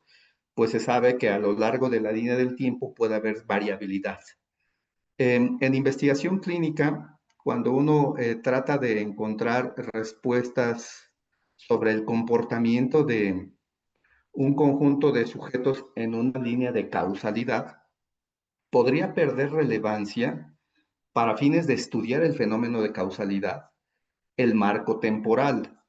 pues se sabe que a lo largo de la línea del tiempo puede haber variabilidad. En investigación clínica, cuando uno trata de encontrar respuestas sobre el comportamiento de un conjunto de sujetos en una línea de causalidad, podría perder relevancia para fines de estudiar el fenómeno de causalidad, el marco temporal.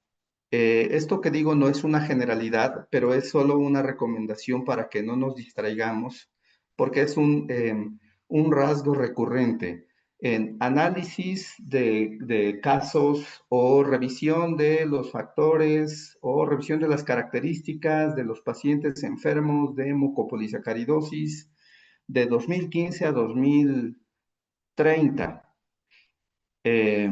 Esto que digo no es una generalidad, pero es solo una recomendación para que no nos distraigamos, porque es un rasgo recurrente en análisis de casos o revisión de los factores o revisión de las características de los pacientes enfermos de mucopolisacaridosis de 2015 a 2030. Eh,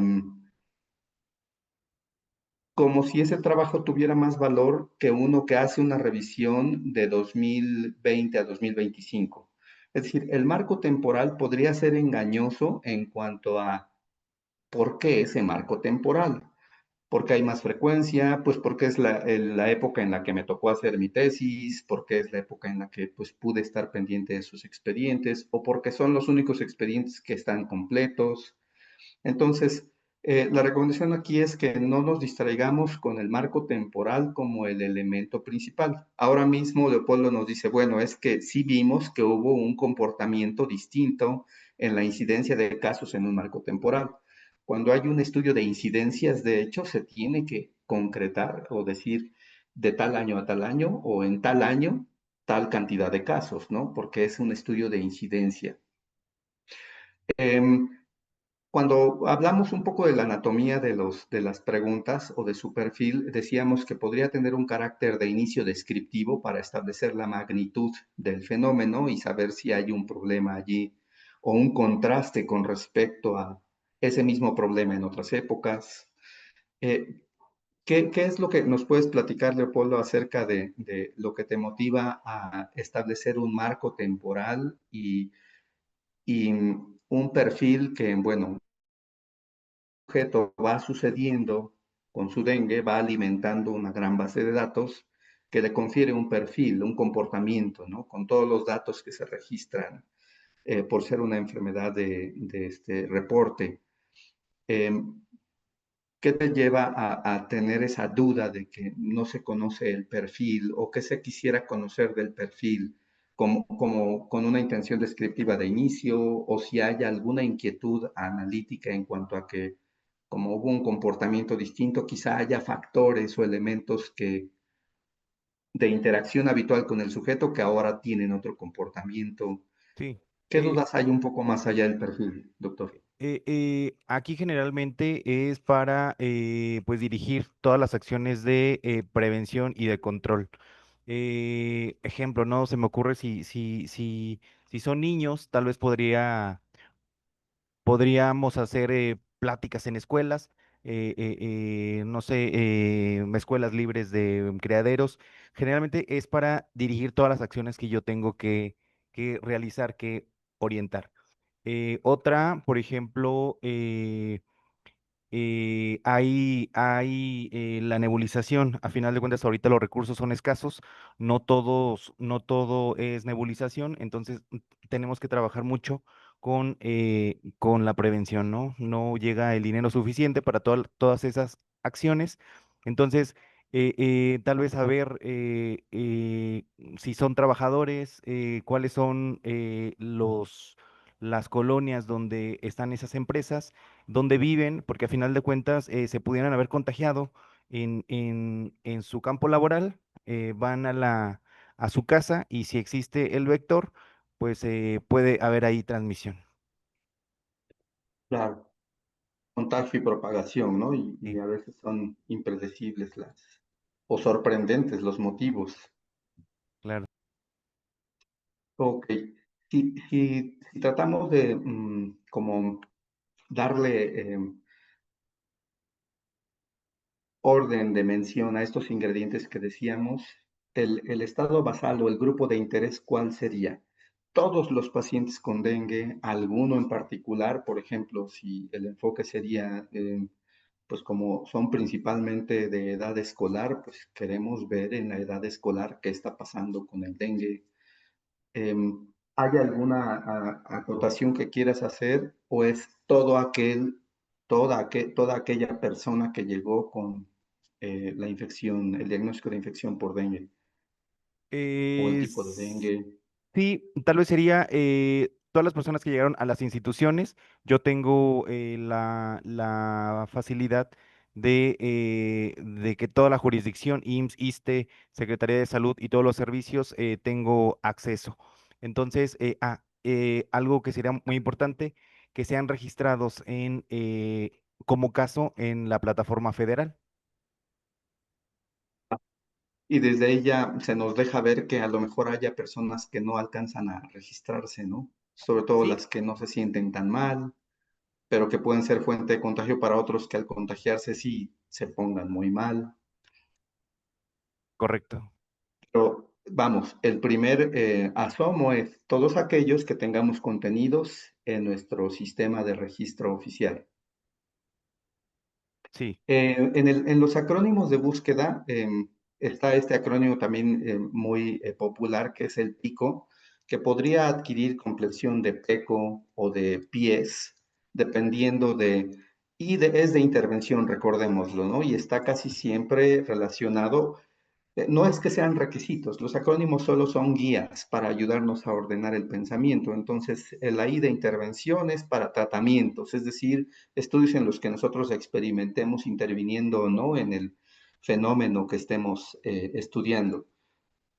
Como si ese trabajo tuviera más valor que uno que hace una revisión de 2020 a 2025. Es decir, el marco temporal podría ser engañoso en cuanto a por qué ese marco temporal. ¿Por qué hay más frecuencia? Pues porque es la época en la que me tocó hacer mi tesis, porque es la época en la que pues, pude estar pendiente de sus expedientes, o porque son los únicos expedientes que están completos. Entonces, la recomendación aquí es que no nos distraigamos con el marco temporal como el elemento principal. Ahora mismo Leopoldo nos dice, bueno, es que sí vimos que hubo un comportamiento distinto en la incidencia de casos en un marco temporal. Cuando hay un estudio de incidencias, de hecho, se tiene que concretar o decir de tal año a tal año o en tal año tal cantidad de casos, ¿no? Porque es un estudio de incidencia. Em, Cuando hablamos un poco de la anatomía de las preguntas o de su perfil, decíamos que podría tener un carácter de inicio descriptivo para establecer la magnitud del fenómeno y saber si hay un problema allí o un contraste con respecto a ese mismo problema en otras épocas. Eh, ¿Qué es lo que nos puedes platicar, Leopoldo, acerca de lo que te motiva a establecer un marco temporal y un perfil que, bueno, objeto va sucediendo con su dengue, va alimentando una gran base de datos que le confiere un perfil, un comportamiento, ¿no? Con todos los datos que se registran por ser una enfermedad de este reporte. Eh, ¿Qué te lleva a tener esa duda de que no se conoce el perfil o que se quisiera conocer del perfil como con una intención descriptiva de inicio o si hay alguna inquietud analítica en cuanto a que como hubo un comportamiento distinto, quizá haya factores o elementos de interacción habitual con el sujeto que ahora tienen otro comportamiento? Sí. ¿Qué dudas hay un poco más allá del perfil, doctor? Aquí generalmente es para pues dirigir todas las acciones de prevención y de control. Ejemplo, ¿no? Se me ocurre si son niños, tal vez podríamos hacer pláticas en escuelas, no sé, escuelas libres de criaderos. Generalmente es para dirigir todas las acciones que yo tengo que realizar, que orientar. Otra, por ejemplo, hay la nebulización. A final de cuentas, ahorita los recursos son escasos, no todo es nebulización, entonces tenemos que trabajar mucho con la prevención, ¿no? No llega el dinero suficiente para todas esas acciones. Entonces, tal vez saber si son trabajadores, cuáles son las colonias donde están esas empresas, donde viven, porque a final de cuentas se pudieran haber contagiado en su campo laboral, van a su casa y si existe el vector, pues puede haber ahí transmisión. Claro, contagio y propagación, ¿no? Y Sí, a veces son impredecibles o sorprendentes los motivos. claro. Ok, si tratamos de como darle orden de mención a estos ingredientes que decíamos, el estado basal o el grupo de interés, ¿cuál sería? Todos los pacientes con dengue, alguno en particular, por ejemplo, si el enfoque sería, pues como son principalmente de edad escolar, pues queremos ver en la edad escolar qué está pasando con el dengue. ¿Hay alguna acotación que quieras hacer o es toda aquella persona que llegó con la infección, el diagnóstico de infección por dengue o el tipo de Es dengue? Sí, tal vez sería todas las personas que llegaron a las instituciones. Yo tengo la facilidad de que toda la jurisdicción, IMSS, ISSSTE, Secretaría de Salud y todos los servicios tengo acceso. Entonces, algo que sería muy importante, que sean registrados como caso en la plataforma federal. Y desde ella se nos deja ver que a lo mejor haya personas que no alcanzan a registrarse, ¿no? Sobre todo Sí, las que no se sienten tan mal, pero que pueden ser fuente de contagio para otros que al contagiarse sí se pongan muy mal. correcto. Pero vamos, el primer asomo es todos aquellos que tengamos contenidos en nuestro sistema de registro oficial. Sí, En los acrónimos de búsqueda está este acrónimo también muy popular que es el PICO, que podría adquirir complexión de PECO o de PIES, dependiendo es de intervención, recordémoslo, ¿no? Y está casi siempre relacionado. No es que sean requisitos, los acrónimos solo son guías para ayudarnos a ordenar el pensamiento. Entonces, la I de intervenciones para tratamientos, es decir, estudios en los que nosotros experimentemos interviniendo o no en el fenómeno que estemos estudiando.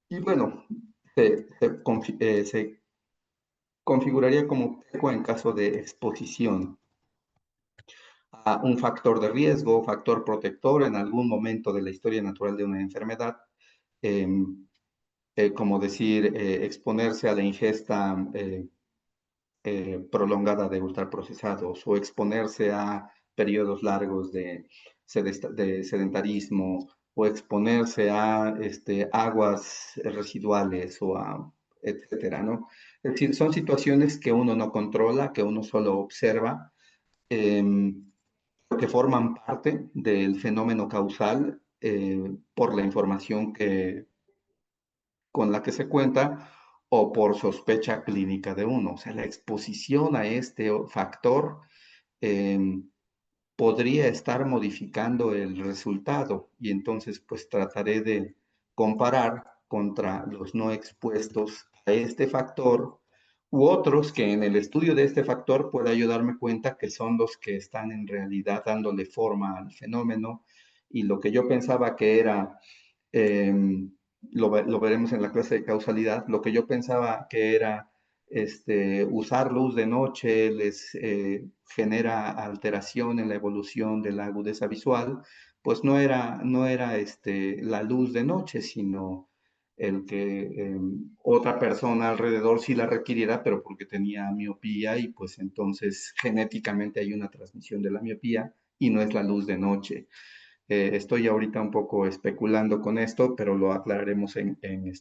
Y bueno, se configuraría como PECO en caso de exposición a un factor de riesgo, factor protector en algún momento de la historia natural de una enfermedad. em, Como decir, exponerse a la ingesta prolongada de ultraprocesados o exponerse a periodos largos de sedentarismo o exponerse a aguas residuales o a etcétera, ¿no? Es decir, son situaciones que uno no controla, que uno solo observa, em, que forman parte del fenómeno causal por la información con la que se cuenta o por sospecha clínica de uno. O sea, la exposición a este factor eh, podría estar modificando el resultado y entonces pues trataré de comparar contra los no expuestos a este factor u otros que en el estudio de este factor pueda yo darme cuenta que son los que están en realidad dándole forma al fenómeno y lo que yo pensaba que era eh, lo veremos en la clase de causalidad, lo que yo pensaba que era usar luz de noche les genera alteración en la evolución de la agudeza visual, pues no era la luz de noche, sino el que otra persona alrededor sí la requiriera, pero porque tenía miopía y pues entonces genéticamente hay una transmisión de la miopía y no es la luz de noche. Estoy ahorita un poco especulando con esto, pero lo aclararemos en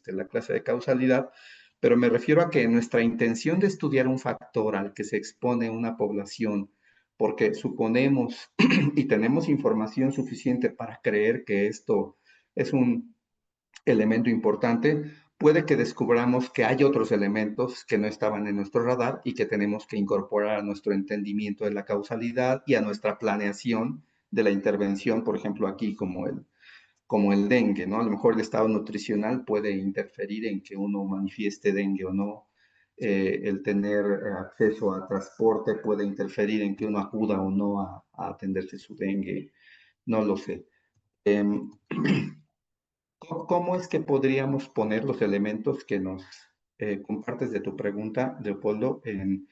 la clase de causalidad. Pero me refiero a que nuestra intención de estudiar un factor al que se expone una población porque suponemos y tenemos información suficiente para creer que esto es un elemento importante, puede que descubramos que hay otros elementos que no estaban en nuestro radar y que tenemos que incorporar a nuestro entendimiento de la causalidad y a nuestra planeación de la intervención, por ejemplo, aquí como el dengue, ¿no? A lo mejor el estado nutricional puede interferir en que uno manifieste dengue o no. El tener acceso a transporte puede interferir en que uno acuda o no a atenderse su dengue. No lo sé. Em, ¿Cómo es que podríamos poner los elementos que nos compartes de tu pregunta, Leopoldo, en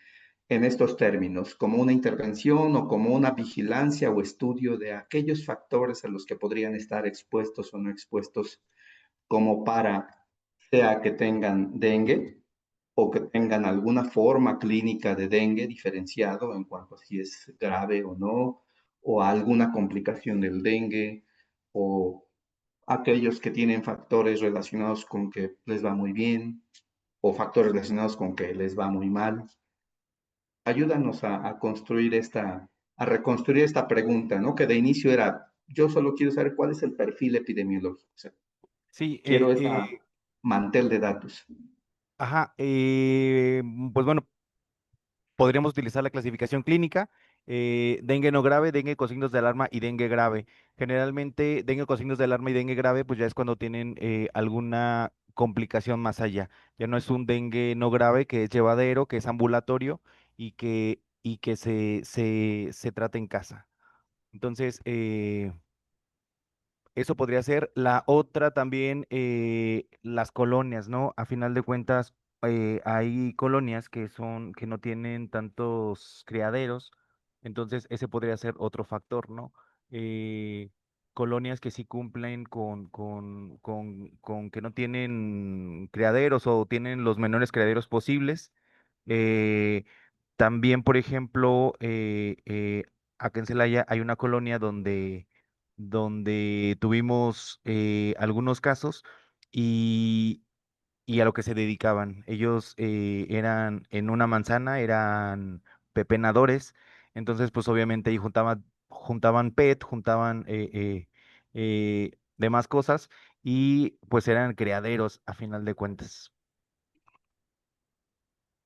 estos términos, como una intervención o como una vigilancia o estudio de aquellos factores a los que podrían estar expuestos o no expuestos, como para, sea que tengan dengue o que tengan alguna forma clínica de dengue diferenciado en cuanto a si es grave o no, o alguna complicación del dengue, o aquellos que tienen factores relacionados con que les va muy bien o factores relacionados con que les va muy mal. Ayúdanos a construir a reconstruir esta pregunta, ¿no? Que de inicio era, yo solo quiero saber cuál es el perfil epidemiológico. O sea, Sí, quiero esa mantel de datos. ajá, pues bueno, podríamos utilizar la clasificación clínica, dengue no grave, dengue con signos de alarma y dengue grave. Generalmente, dengue con signos de alarma y dengue grave, pues ya es cuando tienen alguna complicación más allá. Ya no es un dengue no grave que es llevadero, que es ambulatorio y que se trata en casa. Entonces, eso podría ser. La otra también, las colonias, ¿no? A final de cuentas, hay colonias que no tienen tantos criaderos, entonces ese podría ser otro factor, ¿no? Eh, Colonias que sí cumplen con que no tienen criaderos o tienen los menores criaderos posibles. eh, También, por ejemplo, acá en Celaya hay una colonia donde tuvimos algunos casos y, y a lo que se dedicaban. Ellos eran en una manzana, eran pepenadores, entonces pues obviamente ahí juntaban PET, juntaban demás cosas y pues eran criaderos a final de cuentas.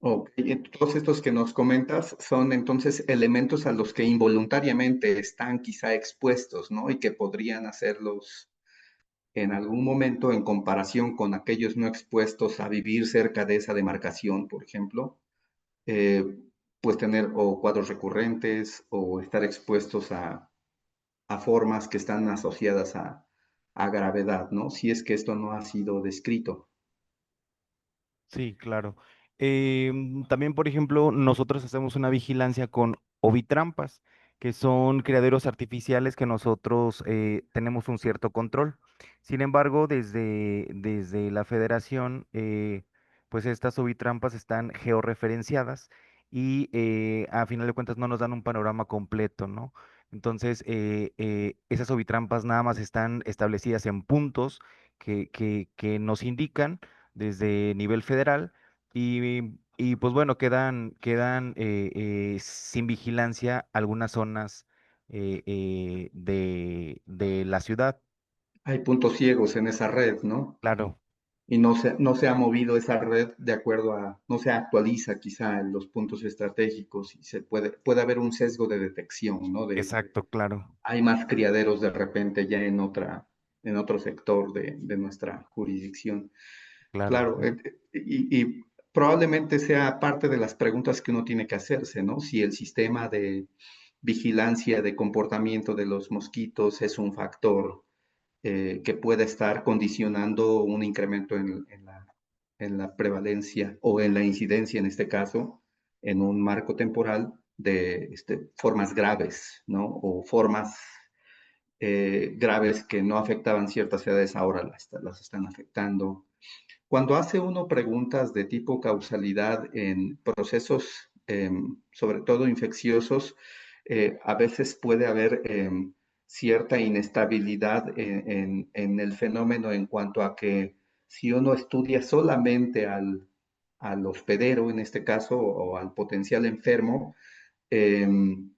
Ok, todos estos que nos comentas son entonces elementos a los que involuntariamente están quizá expuestos, ¿no? Y que podrían hacerlos en algún momento en comparación con aquellos no expuestos a vivir cerca de esa demarcación, por ejemplo, eh, pues tener o cuadros recurrentes o estar expuestos a formas que están asociadas a gravedad, ¿no? Si es que esto no ha sido descrito. Sí, claro. También, por ejemplo, nosotros hacemos una vigilancia con ovitrampas, que son criaderos artificiales que nosotros tenemos un cierto control. Sin embargo, desde la federación, pues estas ovitrampas están georreferenciadas y a final de cuentas no nos dan un panorama completo, ¿no? Entonces, esas ovitrampas nada más están establecidas en puntos que nos indican desde nivel federal y pues bueno, quedan sin vigilancia algunas zonas de la ciudad. Hay puntos ciegos en esa red, ¿no? Claro, Y no se ha movido esa red de acuerdo no se actualiza quizá en los puntos estratégicos y puede haber un sesgo de detección, ¿no? exacto, claro, Hay más criaderos de repente ya en otro sector de nuestra jurisdicción. claro. Claro, y probablemente sea parte de las preguntas que uno tiene que hacerse, ¿no? Si el sistema de vigilancia de comportamiento de los mosquitos es un factor que pueda estar condicionando un incremento en la prevalencia o en la incidencia, en este caso, en un marco temporal de formas graves, ¿no? O formas graves que no afectaban ciertas edades, ahora las están afectando. Cuando hace uno preguntas de tipo causalidad en procesos, sobre todo infecciosos, a veces puede haber cierta inestabilidad en el fenómeno en cuanto a que si uno estudia solamente al hospedero, en este caso, o al potencial enfermo, em,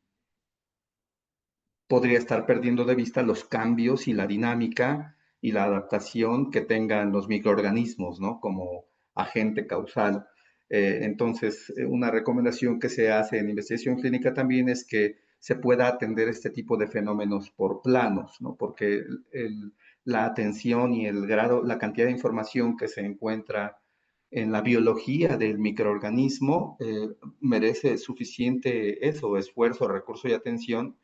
podría estar perdiendo de vista los cambios y la dinámica y la adaptación que tengan los microorganismos, ¿no? Como agente causal. Entonces, una recomendación que se hace en investigación clínica también es que se pueda atender este tipo de fenómenos por planos, ¿no? Porque la atención y el grado, la cantidad de información que se encuentra en la biología del microorganismo merece suficiente eso, esfuerzo, recurso y atención,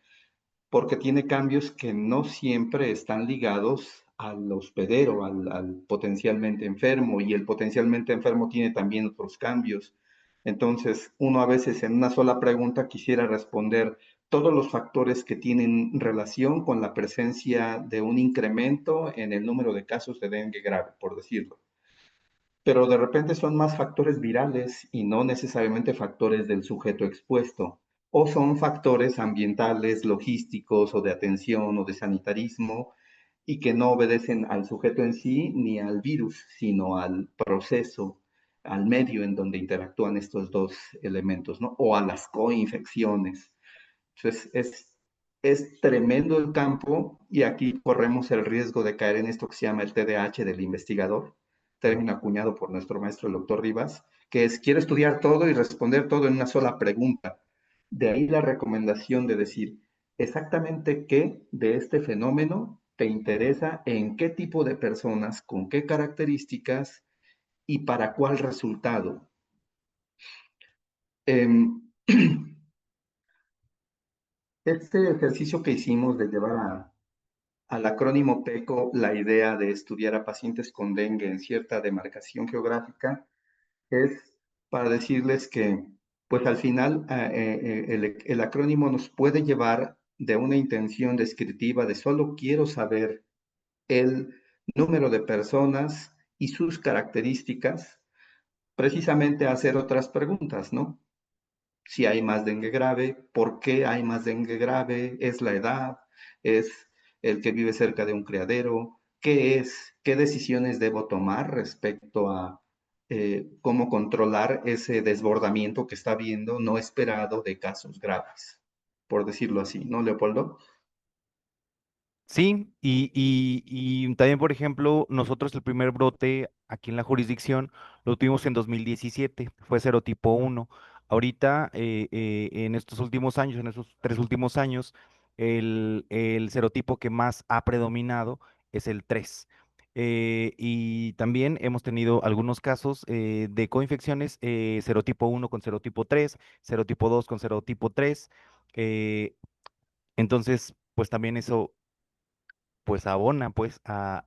porque tiene cambios que no siempre están ligados al hospedero, al potencialmente enfermo, y el potencialmente enfermo tiene también otros cambios. Entonces, uno a veces en una sola pregunta quisiera responder todos los factores que tienen relación con la presencia de un incremento en el número de casos de dengue grave, por decirlo. Pero de repente son más factores virales y no necesariamente factores del sujeto expuesto, o son factores ambientales, logísticos o de atención o de sanitarismo y que no obedecen al sujeto en sí ni al virus, sino al proceso, al medio en donde interactúan estos dos elementos, ¿no? O a las coinfecciones. Entonces, es tremendo el campo y aquí corremos el riesgo de caer en esto que se llama el TDAH del investigador, término acuñado por nuestro maestro el doctor Rivas, que es quiere estudiar todo y responder todo en una sola pregunta. De ahí la recomendación de decir exactamente qué de este fenómeno te interesa, en qué tipo de personas, con qué características y para cuál resultado. Este ejercicio que hicimos de llevar al acrónimo PECO la idea de estudiar a pacientes con dengue en cierta demarcación geográfica es para decirles que, pues al final, el acrónimo nos puede llevar de una intención descriptiva de solo quiero saber el número de personas y sus características, precisamente a hacer otras preguntas, ¿no? Si hay más dengue grave, por qué hay más dengue grave, es la edad, es el que vive cerca de un criadero, qué es, qué decisiones debo tomar respecto a cómo controlar ese desbordamiento que está habiendo no esperado de casos graves, por decirlo así, ¿no, Leopoldo? Sí, y también, por ejemplo, nosotros el primer brote aquí en la jurisdicción lo tuvimos en 2017, fue serotipo 1. Ahorita, en estos últimos años, en estos 3 últimos años, el serotipo que más ha predominado es el 3. Y también hemos tenido algunos casos de coinfecciones, serotipo 1 con serotipo 3, serotipo 2 con serotipo 3. eh, entonces, pues también eso pues abona pues a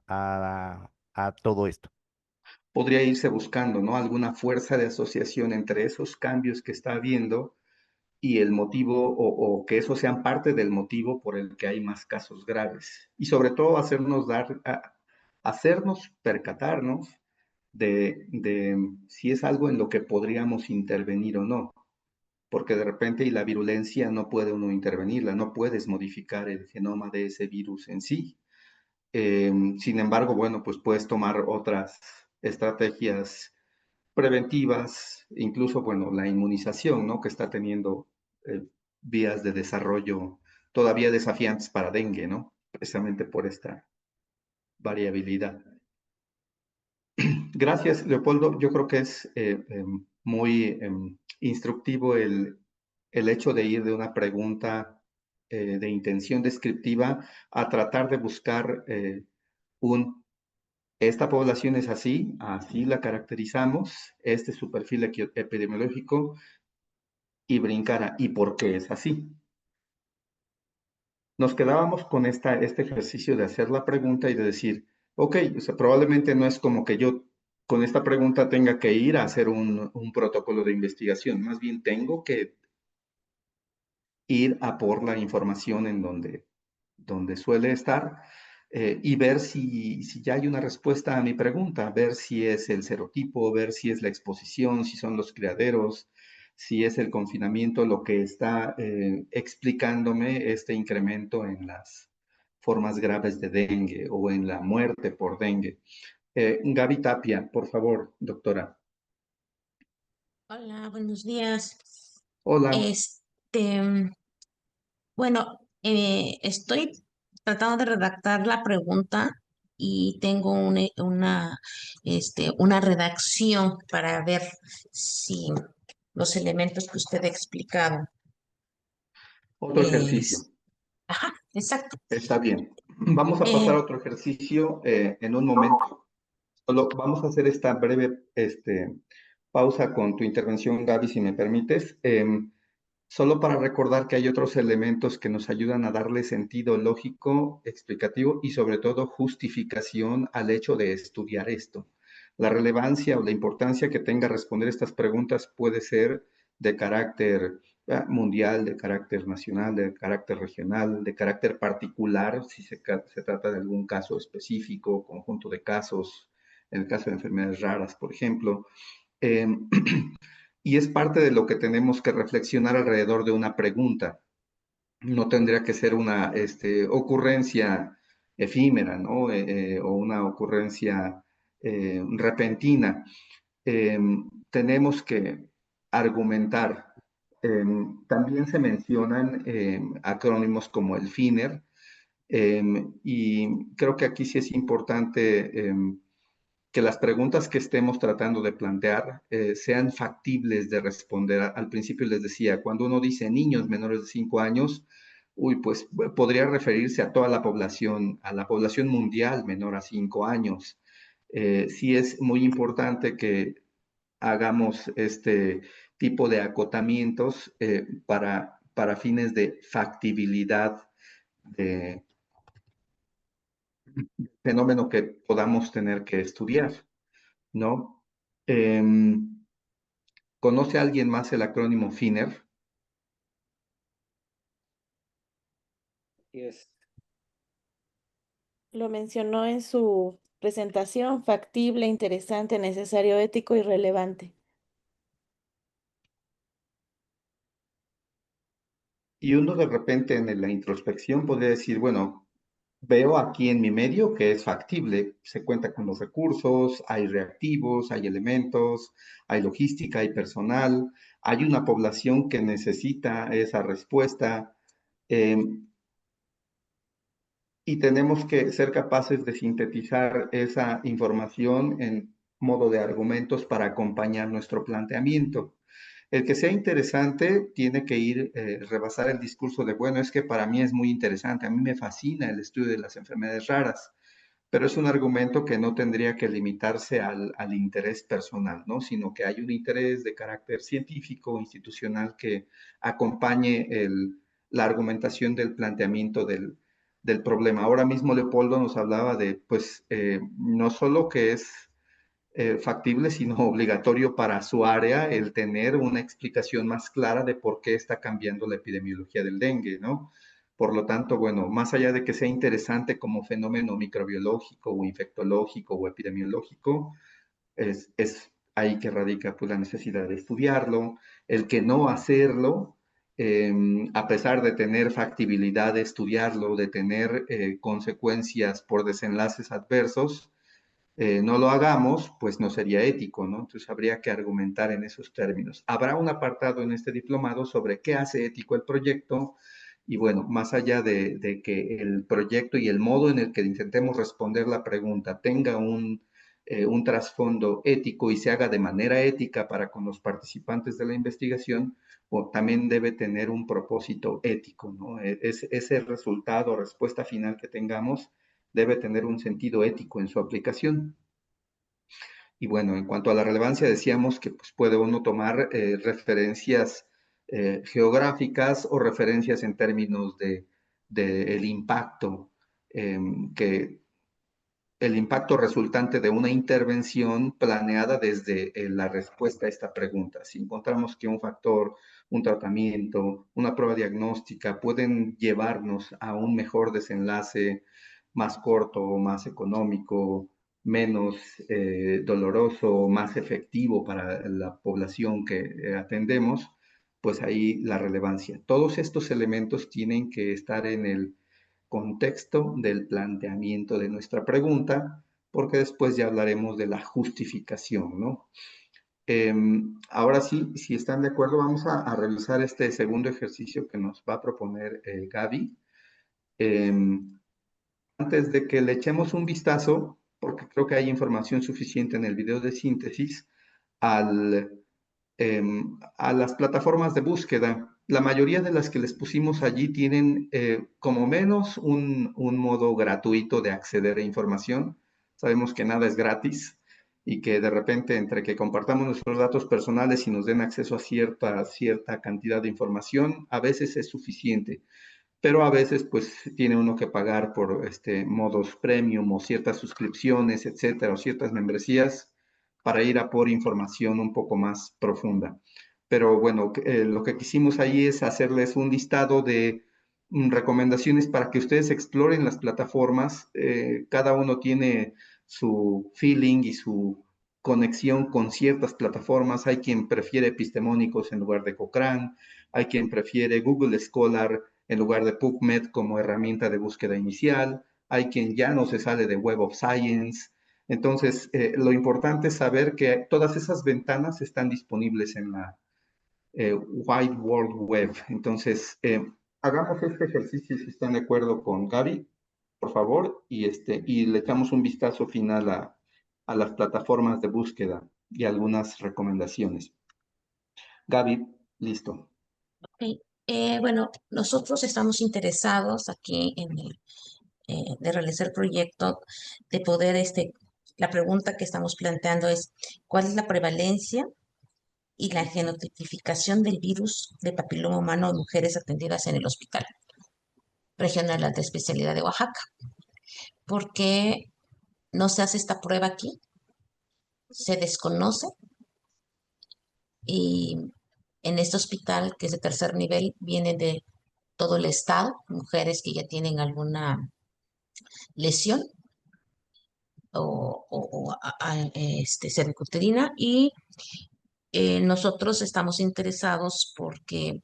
todo esto. Podría irse buscando, ¿no? Alguna fuerza de asociación entre esos cambios que está habiendo y el motivo, o que eso sean parte del motivo por el que hay más casos graves. Y sobre todo hacernos percatarnos de si es algo en lo que podríamos intervenir o no, porque de repente y la virulencia no puede uno intervenirla, no puedes modificar el genoma de ese virus en sí. Sin embargo, bueno, pues puedes tomar otras estrategias preventivas, incluso, bueno, la inmunización, ¿no? Que está teniendo eh, vías de desarrollo todavía desafiantes para dengue, ¿no? Precisamente por esta variabilidad. Gracias, Leopoldo. Yo creo que es muy instructivo el hecho de ir de una pregunta de intención descriptiva a tratar de buscar esta población es así, así la caracterizamos, este es su perfil epidemiológico y brincara, ¿y por qué es así? Nos quedábamos con este ejercicio de hacer la pregunta y de decir, ok, o sea, probablemente no es como que yo con esta pregunta tenga que ir a hacer un protocolo de investigación, más bien tengo que ir a por la información en donde suele estar y ver si ya hay una respuesta a mi pregunta, ver si es el serotipo, ver si es la exposición, si son los criaderos, si es el confinamiento lo que está explicándome este incremento en las formas graves de dengue o en la muerte por dengue. Gaby Tapia, por favor, doctora. Hola, buenos días. Hola. Este, bueno, Estoy tratando de redactar la pregunta y tengo una redacción para ver si los elementos que usted ha explicado. Otro ejercicio. Ajá, exacto. Está bien. Vamos a pasar a otro ejercicio en un momento. Solo vamos a hacer esta breve pausa con tu intervención, Gaby, si me permites. Solo para recordar que hay otros elementos que nos ayudan a darle sentido lógico, explicativo y sobre todo justificación al hecho de estudiar esto. La relevancia o la importancia que tenga responder estas preguntas puede ser de carácter mundial, de carácter nacional, de carácter regional, de carácter particular, si se trata de algún caso específico, conjunto de casos, en el caso de enfermedades raras, por ejemplo. Eh, y es parte de lo que tenemos que reflexionar alrededor de una pregunta. No tendría que ser una ocurrencia efímera, ¿no? O una ocurrencia repentina. Tenemos que argumentar. También se mencionan acrónimos como el FINER, y creo que aquí sí es importante que las preguntas que estemos tratando de plantear sean factibles de responder. Al principio les decía, cuando uno dice niños menores de 5 años, pues podría referirse a toda la población, a la población mundial menor a 5 años. Sí es muy importante que hagamos este tipo de acotamientos para fines de factibilidad de fenómeno que podamos tener que estudiar, ¿no? ¿Conoce alguien más el acrónimo FINER? Yes. Lo mencionó en su presentación: factible, interesante, necesario, ético y relevante. Y uno de repente en la introspección podría decir, bueno, veo aquí en mi medio que es factible, se cuenta con los recursos, hay reactivos, hay elementos, hay logística, hay personal, hay una población que necesita esa respuesta. eh, y tenemos que ser capaces de sintetizar esa información en modo de argumentos para acompañar nuestro planteamiento. El que sea interesante tiene que ir, rebasar el discurso de, bueno, es que para mí es muy interesante, a mí me fascina el estudio de las enfermedades raras, pero es un argumento que no tendría que limitarse al interés personal, ¿no? Sino que hay un interés de carácter científico, institucional, que acompañe la argumentación del planteamiento del problema. Ahora mismo Leopoldo nos hablaba de, pues, no solo que es factible, sino obligatorio para su área el tener una explicación más clara de por qué está cambiando la epidemiología del dengue, ¿no? Por lo tanto, bueno, más allá de que sea interesante como fenómeno microbiológico o infectológico o epidemiológico, es ahí que radica pues, la necesidad de estudiarlo, el que no hacerlo, a pesar de tener factibilidad de estudiarlo, de tener consecuencias por desenlaces adversos, no lo hagamos, pues no sería ético, ¿no? Entonces habría que argumentar en esos términos. Habrá un apartado en este diplomado sobre qué hace ético el proyecto y bueno, más allá de que el proyecto y el modo en el que intentemos responder la pregunta tenga un trasfondo ético y se haga de manera ética para con los participantes de la investigación, o también debe tener un propósito ético, ¿no? Ese resultado o respuesta final que tengamos debe tener un sentido ético en su aplicación. Y bueno, en cuanto a la relevancia, decíamos que pues, puede uno tomar referencias geográficas o referencias en términos de el impacto que el impacto resultante de una intervención planeada desde la respuesta a esta pregunta. Si encontramos que un factor, un tratamiento, una prueba diagnóstica pueden llevarnos a un mejor desenlace más corto, más económico, menos doloroso, más efectivo para la población que atendemos, pues ahí la relevancia. Todos estos elementos tienen que estar en el contexto del planteamiento de nuestra pregunta, porque después ya hablaremos de la justificación, ¿no? Ahora sí, si están de acuerdo, vamos a revisar este segundo ejercicio que nos va a proponer Gaby. Antes de que le echemos un vistazo, porque creo que hay información suficiente en el video de síntesis, a las plataformas de búsqueda. La mayoría de las que les pusimos allí tienen como menos un modo gratuito de acceder a información. Sabemos que nada es gratis y que de repente entre que compartamos nuestros datos personales y nos den acceso a cierta cantidad de información, a veces es suficiente. Pero a veces pues tiene uno que pagar por modos premium o ciertas suscripciones, etcétera, o ciertas membresías para ir a por información un poco más profunda. Pero bueno, lo que quisimos ahí es hacerles un listado de recomendaciones para que ustedes exploren las plataformas. Cada uno tiene su feeling y su conexión con ciertas plataformas. Hay quien prefiere epistemónicos en lugar de Cochrane, hay quien prefiere Google Scholar en lugar de PubMed como herramienta de búsqueda inicial, hay quien ya no se sale de Web of Science. Entonces, lo importante es saber que todas esas ventanas están disponibles en la Wide World Web. Entonces, hagamos este ejercicio si están de acuerdo con Gaby, por favor, y le echamos un vistazo final a las plataformas de búsqueda y algunas recomendaciones. Gaby, listo. Ok, bueno, nosotros estamos interesados aquí de realizar el proyecto, de poder, la pregunta que estamos planteando es, ¿cuál es la prevalencia y la genotipificación del virus de papiloma humano en mujeres atendidas en el Hospital Regional de Especialidad de Oaxaca? ¿Por qué no se hace esta prueba aquí? Se desconoce y en este hospital, que es de tercer nivel, vienen de todo el estado, mujeres que ya tienen alguna lesión cervicuterina y nosotros estamos interesados porque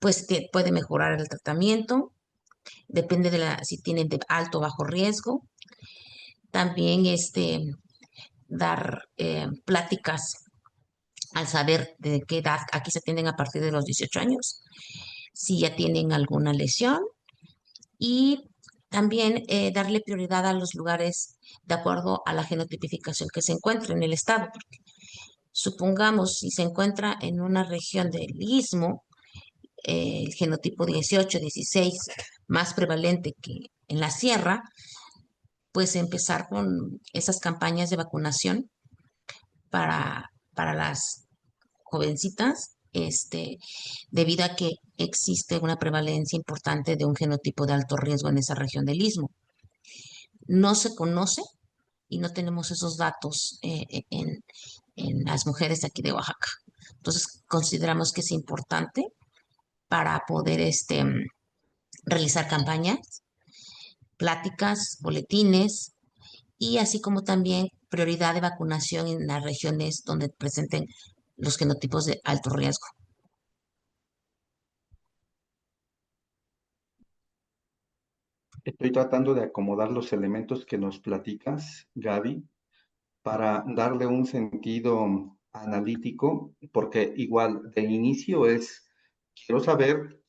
pues puede mejorar el tratamiento, depende de si tienen de alto o bajo riesgo. También dar pláticas al saber de qué edad, aquí se atienden a partir de los 18 años, si ya tienen alguna lesión y también darle prioridad a los lugares de acuerdo a la genotipificación que se encuentra en el estado. Porque supongamos, si se encuentra en una región del Istmo, el genotipo 18, 16, más prevalente que en la sierra, pues empezar con esas campañas de vacunación para las jovencitas, debido a que existe una prevalencia importante de un genotipo de alto riesgo en esa región del Istmo. No se conoce y no tenemos esos datos en las mujeres de aquí de Oaxaca. Entonces, consideramos que es importante para poder realizar campañas, pláticas, boletines y así como también prioridad de vacunación en las regiones donde presenten los genotipos de alto riesgo. Estoy tratando de acomodar los elementos que nos platicas, Gaby, para darle un sentido analítico, porque igual de inicio quiero saber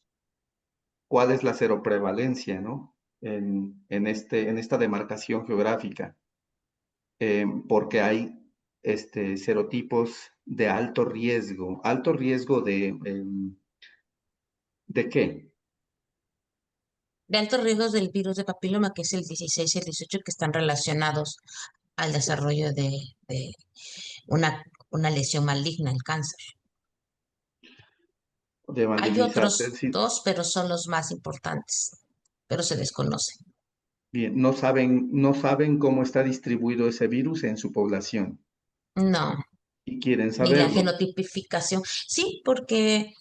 cuál es la seroprevalencia, ¿no? En esta demarcación geográfica, porque hay serotipos de alto riesgo. ¿Alto riesgo de qué? De altos riesgos del virus de papiloma, que es el 16 y el 18, que están relacionados al desarrollo de una lesión maligna, el cáncer. De Hay malignización. otros dos, pero son los más importantes, pero se desconocen. Bien, no saben cómo está distribuido ese virus en su población No, y quieren ni la saberlo genotipificación. Sí, porque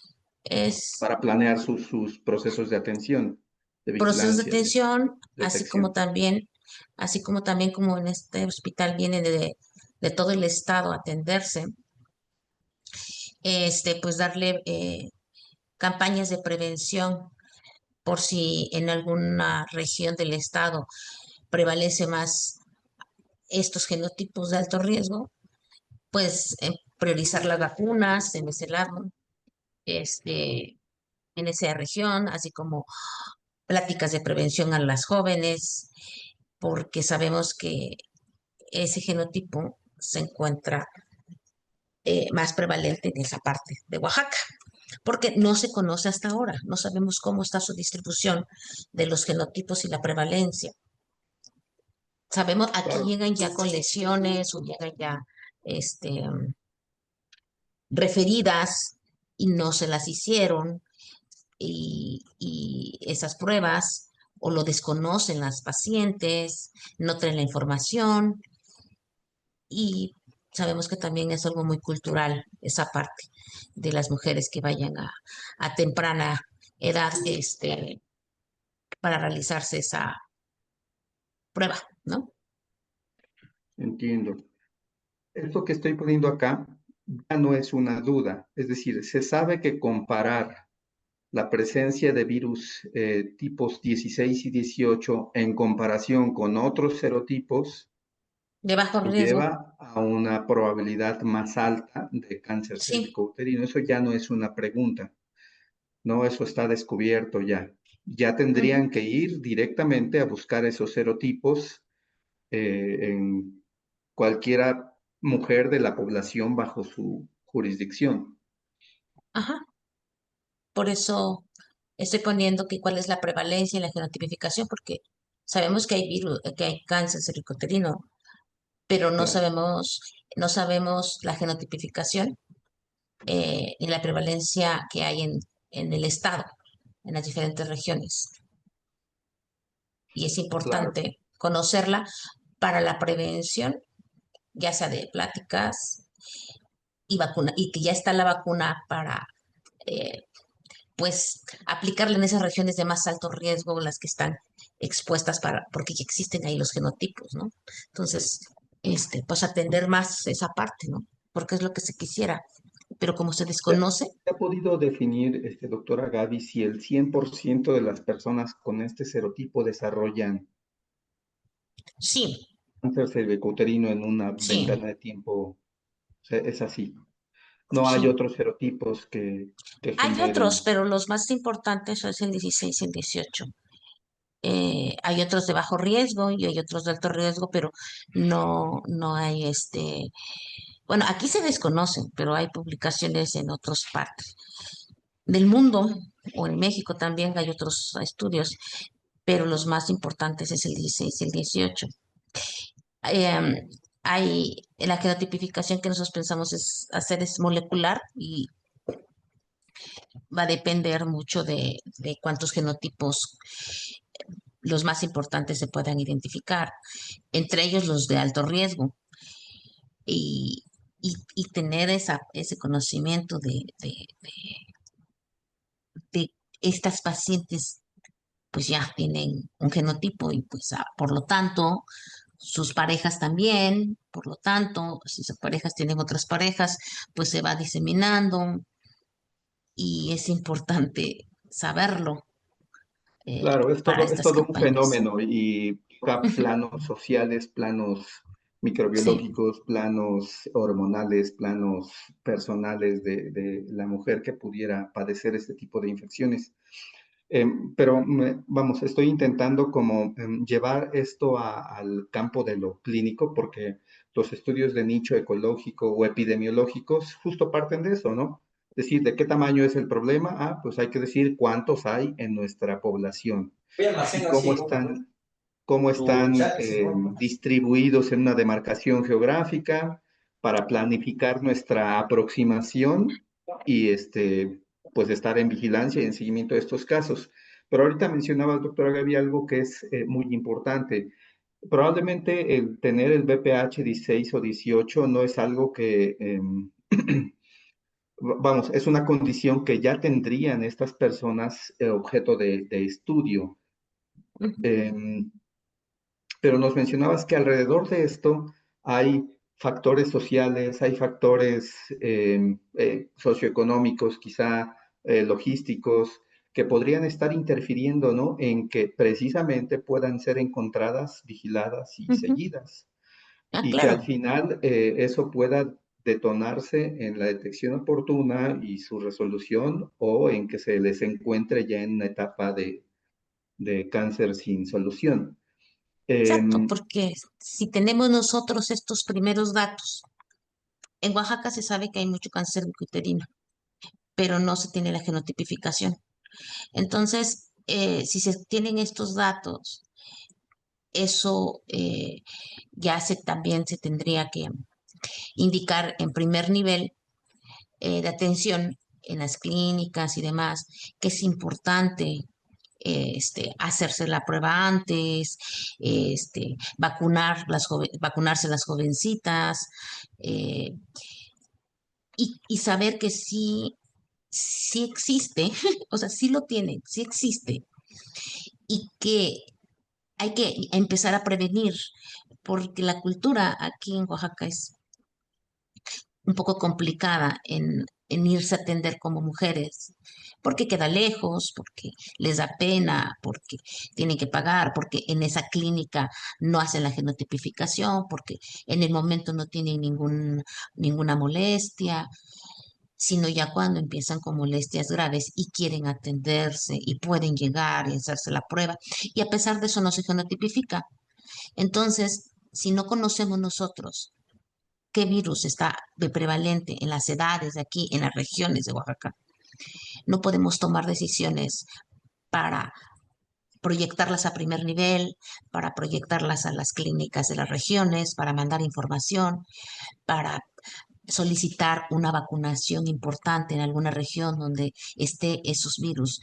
es para planear sus procesos de atención, de procesos de vigilancia, de atención, detección. así como también como en este hospital viene de todo el estado a atenderse, pues darle campañas de prevención por si en alguna región del estado prevalece más estos genotipos de alto riesgo, pues priorizar las vacunas en esa región, así como pláticas de prevención a las jóvenes, porque sabemos que ese genotipo se encuentra más prevalente en esa parte de Oaxaca, porque no se conoce hasta ahora, no sabemos cómo está su distribución de los genotipos y la prevalencia. Sabemos, aquí Claro. llegan ya con lesiones o llegan ya este, referidas y no se las hicieron y esas pruebas o lo desconocen las pacientes, no traen la información y sabemos que también es algo muy cultural esa parte de las mujeres que vayan a temprana edad para realizarse esa prueba, ¿no? Entiendo. Esto que estoy poniendo acá ya no es una duda. Es decir, se sabe que comparar la presencia de virus tipos 16 y 18 en comparación con otros serotipos De bajo riesgo, lleva a una probabilidad más alta de cáncer sí. cervicouterino. Eso ya no es una pregunta, no, eso está descubierto ya. Ya Ujú. tendrían que ir directamente a buscar esos serotipos en cualquiera mujer de la población bajo su jurisdicción. Ajá. Por eso estoy poniendo que cuál es la prevalencia y la genotipificación, porque sabemos que hay virus, que hay cáncer cervicuterino, pero Claro, no sabemos la genotipificación ni la prevalencia que hay en el estado, en las diferentes regiones. Y es claro. importante conocerla para la prevención, ya sea de pláticas y vacuna, y que ya está la vacuna para eh, pues aplicarla en esas regiones de más alto riesgo, las que están expuestas porque ya existen ahí los genotipos, ¿no? Entonces, pues atender más esa parte, ¿no? Porque es lo que se quisiera, pero como se desconoce, ¿Se ha podido definir, doctora Gaby, si el 100% de las personas con este serotipo desarrollan sí, cáncer cervicouterino en una sí, ventana de tiempo? O sea, es así. No hay sí. otros serotipos que Hay otros, generen. pero los más importantes son el 16 y el 18. Hay otros de bajo riesgo y hay otros de alto riesgo, pero no hay bueno, aquí se desconocen, pero hay publicaciones en otras partes del mundo o en México también hay otros estudios, pero los más importantes es el 16 y el 18. Em, la genotipificación que nosotros pensamos hacer es molecular y va a depender mucho de cuántos genotipos, los más importantes, se puedan identificar, entre ellos los de alto riesgo. Y, y tener ese conocimiento de estas pacientes pues ya tienen un genotipo y pues por lo tanto sus parejas también, por lo tanto si sus parejas tienen otras parejas pues se va diseminando y es importante saberlo Claro, para es estas todo un campañas. fenómeno y toca Ujú. planos sociales, planos Sí, microbiológicos, planos hormonales, planos personales de la mujer que pudiera padecer este tipo de infecciones. Pero vamos, estoy intentando como llevar esto al campo de lo clínico porque los estudios de nicho ecológico o epidemiológicos justo parten de eso, ¿no? Decir, ¿de qué tamaño es el problema? Ah, pues hay que decir cuántos hay en nuestra población Voy a y almacén así, ¿no? cómo Tu están chat, si no, distribuidos en una demarcación geográfica para planificar nuestra aproximación y pues estar en vigilancia y en seguimiento de estos casos. Pero ahorita mencionaba el doctor Gaby algo que es muy importante. Probablemente el tener el BPH 16 o 18 no es algo que, vamos, es una condición que ya tendrían estas personas objeto de estudio. ujú, Em, pero nos mencionabas que alrededor de esto hay factores sociales, hay factores socioeconómicos, quizá logísticos, que podrían estar interfiriendo, ¿no? En que precisamente puedan ser encontradas, vigiladas y ujú. seguidas. Ah, Y que al claro, final eso pueda detonarse en la detección oportuna y su resolución o en que se les encuentre ya en una etapa de cáncer sin solución. Exacto, porque si tenemos nosotros estos primeros datos, en Oaxaca se sabe que hay mucho cáncer uterino, pero no se tiene la genotipificación. Entonces, si se tienen estos datos, eso también se tendría que indicar en primer nivel de atención en las clínicas y demás, que es importante hacerse la prueba antes, vacunarse las jovencitas, eh, y saber que sí existe, o sea, sí lo tienen, sí existe, y que hay que empezar a prevenir, porque la cultura aquí en Oaxaca es un poco complicada en irse a atender como mujeres, porque queda lejos, porque les da pena, porque tienen que pagar, porque en esa clínica no hacen la genotipificación, porque en el momento no tienen ninguna molestia, sino ya cuando empiezan con molestias graves y quieren atenderse y pueden llegar y hacerse la prueba, y a pesar de eso no se genotipifica. Entonces, si no conocemos nosotros qué virus está de prevalente en las edades de aquí, en las regiones de Oaxaca, no podemos tomar decisiones para proyectarlas a primer nivel, para proyectarlas a las clínicas de las regiones, para mandar información, para solicitar una vacunación importante en alguna región donde esté esos virus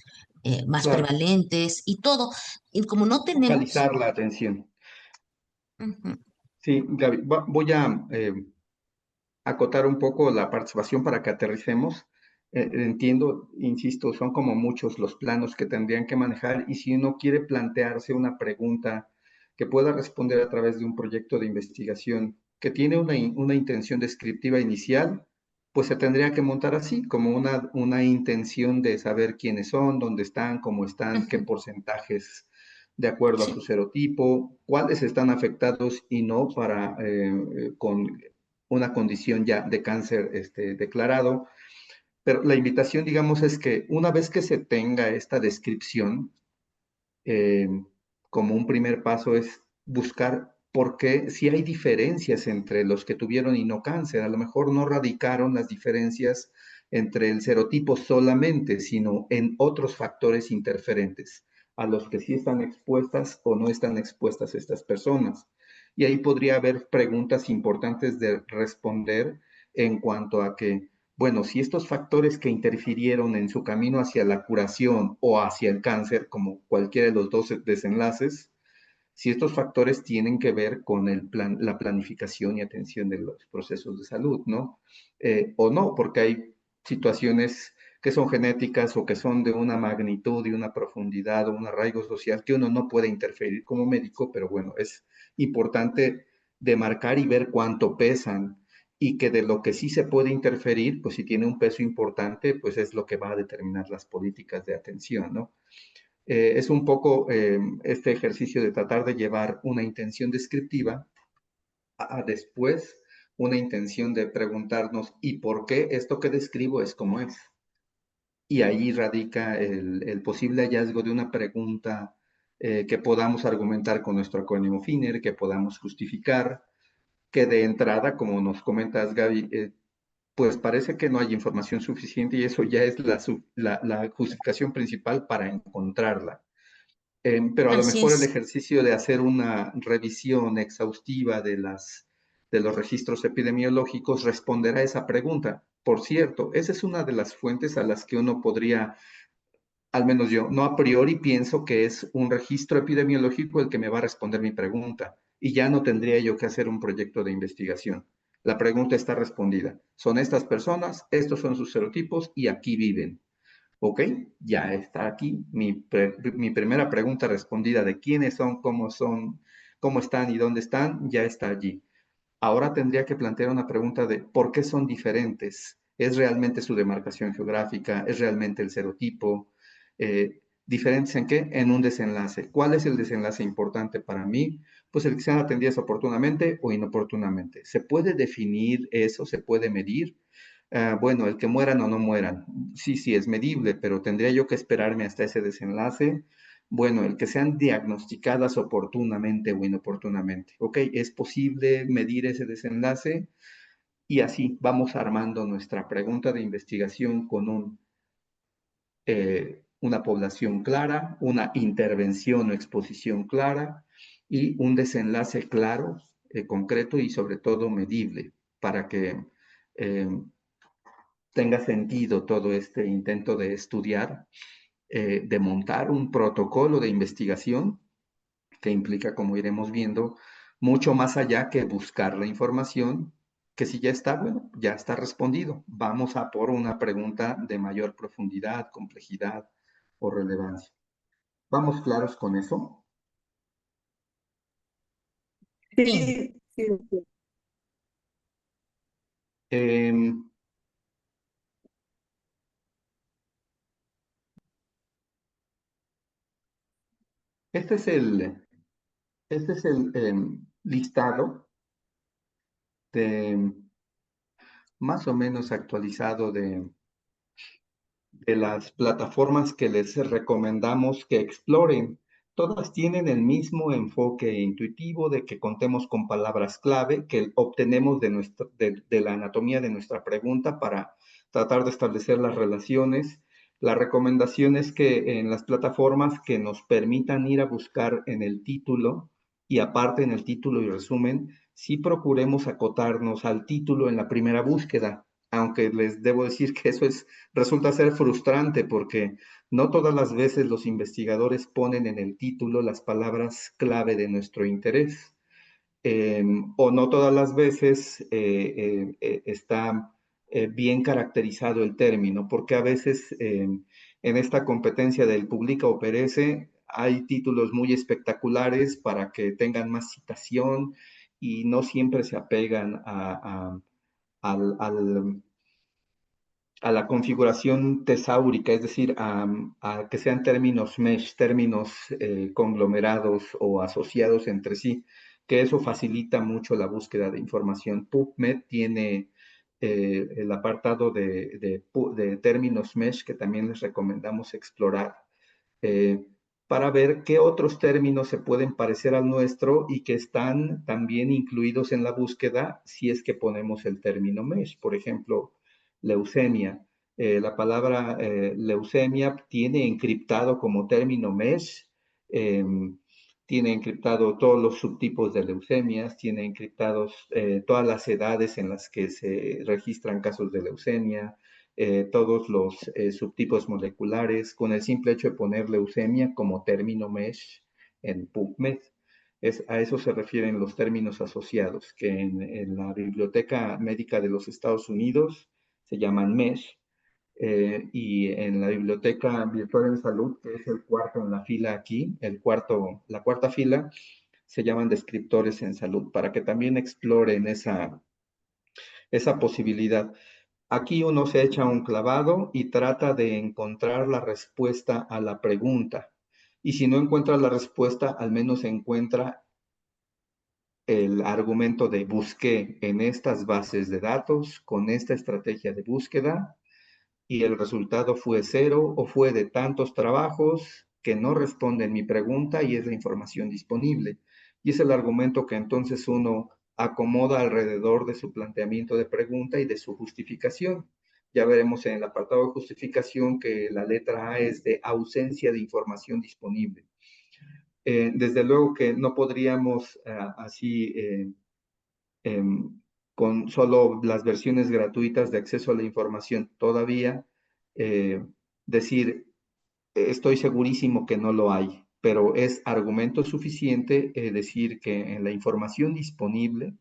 más Claro, prevalentes y todo. Y como no tenemos, focalizar la atención. ujú, Sí, Gaby, voy a acotar un poco la participación para que aterricemos. Entiendo, insisto, son como muchos los planos que tendrían que manejar y si uno quiere plantearse una pregunta que pueda responder a través de un proyecto de investigación que tiene una intención descriptiva inicial, pues se tendría que montar así, como una intención de saber quiénes son, dónde están, cómo están, qué ujú, porcentajes de acuerdo a su sí, serotipo, cuáles están afectados y no para con una condición ya de cáncer declarado. Pero la invitación, digamos, es que una vez que se tenga esta descripción, eh, como un primer paso es buscar por qué, si hay diferencias entre los que tuvieron y no cáncer. A lo mejor no radicaron las diferencias entre el serotipo solamente, sino en otros factores interferentes a los que sí están expuestas o no están expuestas estas personas. Y ahí podría haber preguntas importantes de responder en cuanto a que, bueno, si estos factores que interfirieron en su camino hacia la curación o hacia el cáncer, como cualquiera de los dos desenlaces, si estos factores tienen que ver con la planificación y atención de los procesos de salud, ¿no? O no, porque hay situaciones que son genéticas o que son de una magnitud y una profundidad o un arraigo social que uno no puede interferir como médico, pero bueno, es importante demarcar y ver cuánto pesan y que de lo que sí se puede interferir, pues si tiene un peso importante, pues es lo que va a determinar las políticas de atención, ¿no? Es un poco este ejercicio de tratar de llevar una intención descriptiva a después una intención de preguntarnos ¿y por qué esto que describo es como es? Y ahí radica el posible hallazgo de una pregunta que podamos argumentar con nuestro acrónimo FINER, que podamos justificar, que de entrada, como nos comentas, Gaby, pues parece que no hay información suficiente y eso ya es la justificación principal para encontrarla. Pero a lo así mejor el es. ejercicio de hacer una revisión exhaustiva de los registros epidemiológicos responderá a esa pregunta. Por cierto, esa es una de las fuentes a las que uno podría, al menos yo, no a priori pienso que es un registro epidemiológico el que me va a responder mi pregunta y ya no tendría yo que hacer un proyecto de investigación. La pregunta está respondida. Son estas personas, estos son sus serotipos y aquí viven. Ok, ya está aquí mi primera pregunta respondida de quiénes son, cómo están y dónde están, ya está allí. Ahora tendría que plantear una pregunta de por qué son diferentes. ¿Es realmente su demarcación geográfica? ¿Es realmente el serotipo? ¿Diferentes en qué? En un desenlace. ¿Cuál es el desenlace importante para mí? Pues el que sean atendidas oportunamente o inoportunamente. ¿Se puede definir eso? ¿Se puede medir? Bueno, el que mueran o no mueran, sí, sí, es medible, pero tendría yo que esperarme hasta ese desenlace. Bueno, el que sean diagnosticadas oportunamente o inoportunamente. Ok, es posible medir ese desenlace y así vamos armando nuestra pregunta de investigación con una población clara, una intervención o exposición clara y un desenlace claro, concreto y sobre todo medible para que eh, tenga sentido todo este intento de estudiar, de montar un protocolo de investigación que implica, como iremos viendo, mucho más allá que buscar la información, que si ya está, bueno, ya está respondido. Vamos a por una pregunta de mayor profundidad, complejidad o relevancia. ¿Vamos claros con eso? Sí. Sí. Em, este es el listado de más o menos actualizado de las plataformas que les recomendamos que exploren. Todas tienen el mismo enfoque intuitivo de que contemos con palabras clave que obtenemos de la anatomía de nuestra pregunta para tratar de establecer las relaciones. La recomendación es que en las plataformas que nos permitan ir a buscar en el título y aparte en el título y resumen, sí procuremos acotarnos al título en la primera búsqueda, aunque les debo decir que eso resulta ser frustrante porque no todas las veces los investigadores ponen en el título las palabras clave de nuestro interés, o no todas las veces está bien caracterizado el término, porque a veces en esta competencia del publica o perece hay títulos muy espectaculares para que tengan más citación y no siempre se apegan al a la configuración tesáurica, es decir, a que sean términos mesh, términos conglomerados o asociados entre sí, que eso facilita mucho la búsqueda de información. PubMed tiene el apartado de términos mesh que también les recomendamos explorar eh, para ver qué otros términos se pueden parecer al nuestro y que están también incluidos en la búsqueda si es que ponemos el término mesh. Por ejemplo, leucemia. La palabra leucemia tiene encriptado como término mesh, eh, tiene encriptado todos los subtipos de leucemias, tiene encriptados todas las edades en las que se registran casos de leucemia, todos los subtipos moleculares, con el simple hecho de poner leucemia como término mesh en PubMed. A eso se refieren los términos asociados, que en la Biblioteca Médica de los Estados Unidos se llaman MESH, y en la Biblioteca Virtual en Salud, que es el cuarto en la fila aquí, la cuarta fila, se llaman descriptores en salud, para que también exploren esa posibilidad. Aquí uno se echa un clavado y trata de encontrar la respuesta a la pregunta. Y si no encuentra la respuesta, al menos encuentra el argumento de busqué en estas bases de datos con esta estrategia de búsqueda y el resultado fue 0 o fue de tantos trabajos que no responden mi pregunta y es la información disponible. Y es el argumento que entonces uno acomoda alrededor de su planteamiento de pregunta y de su justificación. Ya veremos en el apartado de justificación que la letra A es de ausencia de información disponible. Desde luego que no podríamos así con solo las versiones gratuitas de acceso a la información todavía, decir, estoy segurísimo que no lo hay, pero es argumento suficiente decir que en la información disponible,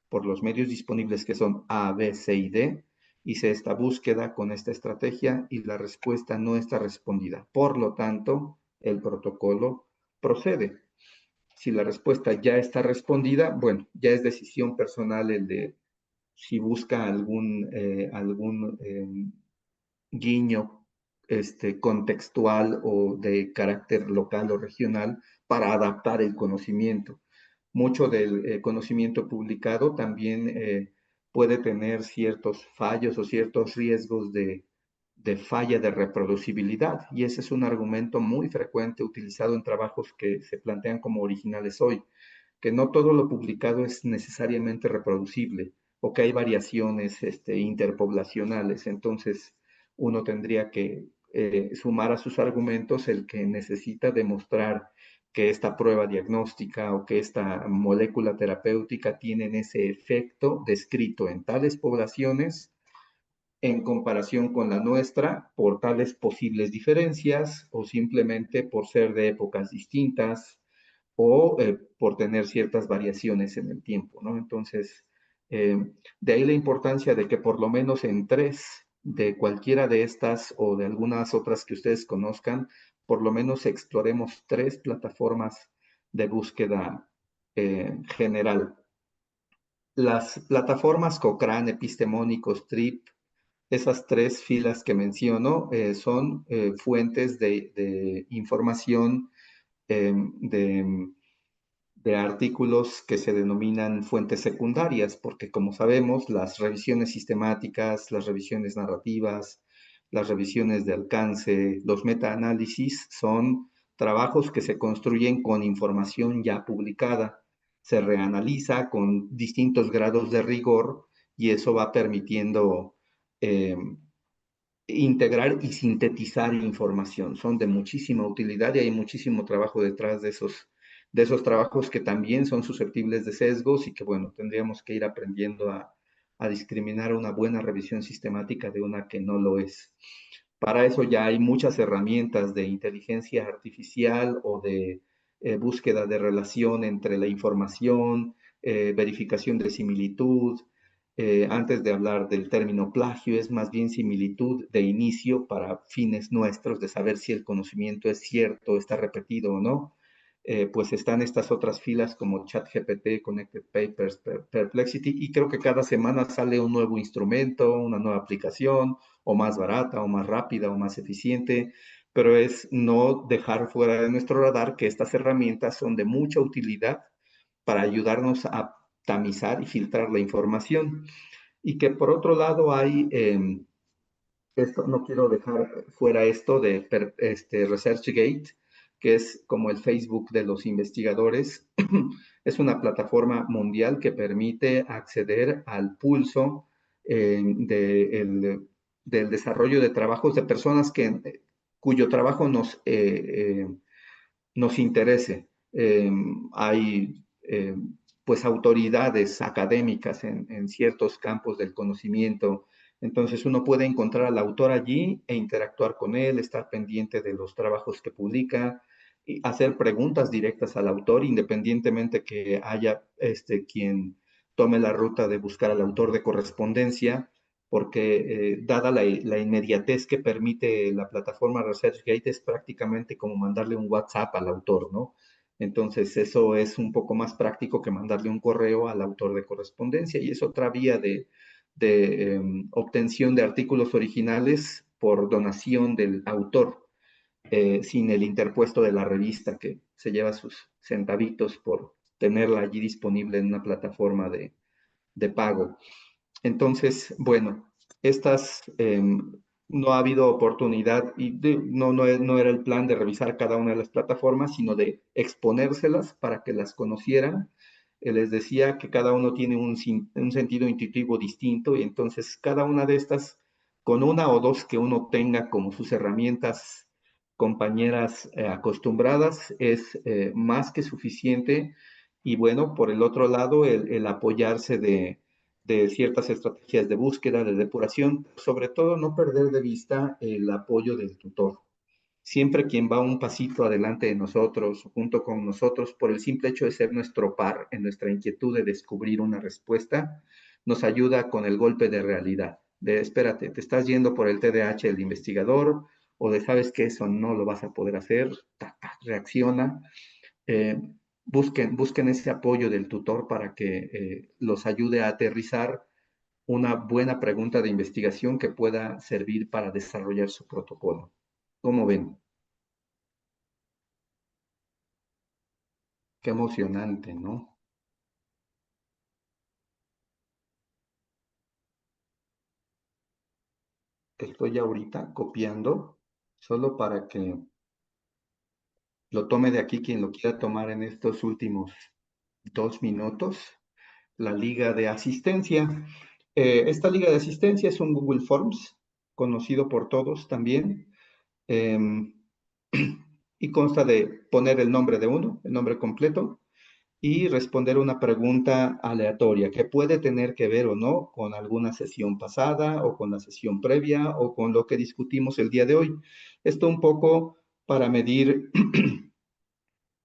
por los medios disponibles que son A, B, C y D, hice esta búsqueda con esta estrategia y la respuesta no está respondida. Por lo tanto, el protocolo procede. Si la respuesta ya está respondida, bueno, ya es decisión personal el de si busca algún guiño contextual o de carácter local o regional para adaptar el conocimiento. Mucho del conocimiento publicado también puede tener ciertos fallos o ciertos riesgos falla de reproducibilidad. Y ese es un argumento muy frecuente utilizado en trabajos que se plantean como originales hoy, que no todo lo publicado es necesariamente reproducible o que hay variaciones interpoblacionales. Entonces, uno tendría que sumar a sus argumentos el que necesita demostrar que esta prueba diagnóstica o que esta molécula terapéutica tienen ese efecto descrito en tales poblaciones en comparación con la nuestra por tales posibles diferencias o simplemente por ser de épocas distintas o por tener ciertas variaciones en el tiempo, ¿no? Entonces, de ahí la importancia de que por lo menos en 3 de cualquiera de estas o de algunas otras que ustedes conozcan, por lo menos exploremos 3 plataformas de búsqueda general. Las plataformas Cochrane, Epistemónicos, Trip, esas 3 filas que menciono son fuentes de información de artículos que se denominan fuentes secundarias, porque como sabemos, las revisiones sistemáticas, las revisiones narrativas, las revisiones de alcance, los metaanálisis son trabajos que se construyen con información ya publicada. Se reanaliza con distintos grados de rigor y eso va permitiendo eh, integrar y sintetizar información. Son de muchísima utilidad y hay muchísimo trabajo detrás de esos trabajos que también son susceptibles de sesgos y que, bueno, tendríamos que ir aprendiendo a discriminar una buena revisión sistemática de una que no lo es. Para eso ya hay muchas herramientas de inteligencia artificial o de búsqueda de relación entre la información, verificación de similitud. Antes de hablar del término plagio, es más bien similitud de inicio para fines nuestros, de saber si el conocimiento es cierto, está repetido o no. Pues están estas otras filas como ChatGPT, Connected Papers, Perplexity, y creo que cada semana sale un nuevo instrumento, una nueva aplicación, o más barata, o más rápida, o más eficiente, pero es no dejar fuera de nuestro radar que estas herramientas son de mucha utilidad para ayudarnos a tamizar y filtrar la información. Y que por otro lado hay, esto, no quiero dejar fuera esto de ResearchGate, que es como el Facebook de los investigadores. Es una plataforma mundial que permite acceder al pulso del desarrollo de trabajos de personas cuyo trabajo nos interese. Hay pues autoridades académicas en ciertos campos del conocimiento. Entonces uno puede encontrar al autor allí e interactuar con él, estar pendiente de los trabajos que publica, y hacer preguntas directas al autor, independientemente que haya quien tome la ruta de buscar al autor de correspondencia, porque dada la inmediatez que permite la plataforma ResearchGate, es prácticamente como mandarle un WhatsApp al autor, ¿no? Entonces, eso es un poco más práctico que mandarle un correo al autor de correspondencia y es otra vía de obtención de artículos originales por donación del autor, sin el interpuesto de la revista que se lleva sus centavitos por tenerla allí disponible en una plataforma de pago. Entonces, bueno, estas no ha habido oportunidad y no era el plan de revisar cada una de las plataformas, sino de exponérselas para que las conocieran. Les decía que cada uno tiene un sentido intuitivo distinto y entonces cada una de estas, con una o dos que uno tenga como sus herramientas compañeras acostumbradas, es más que suficiente. Y bueno, por el otro lado, el apoyarse de ciertas estrategias de búsqueda, de depuración, sobre todo no perder de vista el apoyo del tutor. Siempre quien va un pasito adelante de nosotros, junto con nosotros, por el simple hecho de ser nuestro par en nuestra inquietud de descubrir una respuesta, nos ayuda con el golpe de realidad. De espérate, te estás yendo por el TDAH del investigador, o de sabes que eso no lo vas a poder hacer, reacciona. Eh, busquen ese apoyo del tutor para que los ayude a aterrizar una buena pregunta de investigación que pueda servir para desarrollar su protocolo. ¿Cómo ven? Qué emocionante, ¿no? estoy ahorita copiando, solo para que lo tome de aquí quien lo quiera tomar en estos últimos 2 minutos. La liga de asistencia. Esta liga de asistencia es un Google Forms, conocido por todos también, y consta de poner el nombre de uno, el nombre completo, y responder una pregunta aleatoria que puede tener que ver o no con alguna sesión pasada o con la sesión previa o con lo que discutimos el día de hoy. Esto un poco para medir,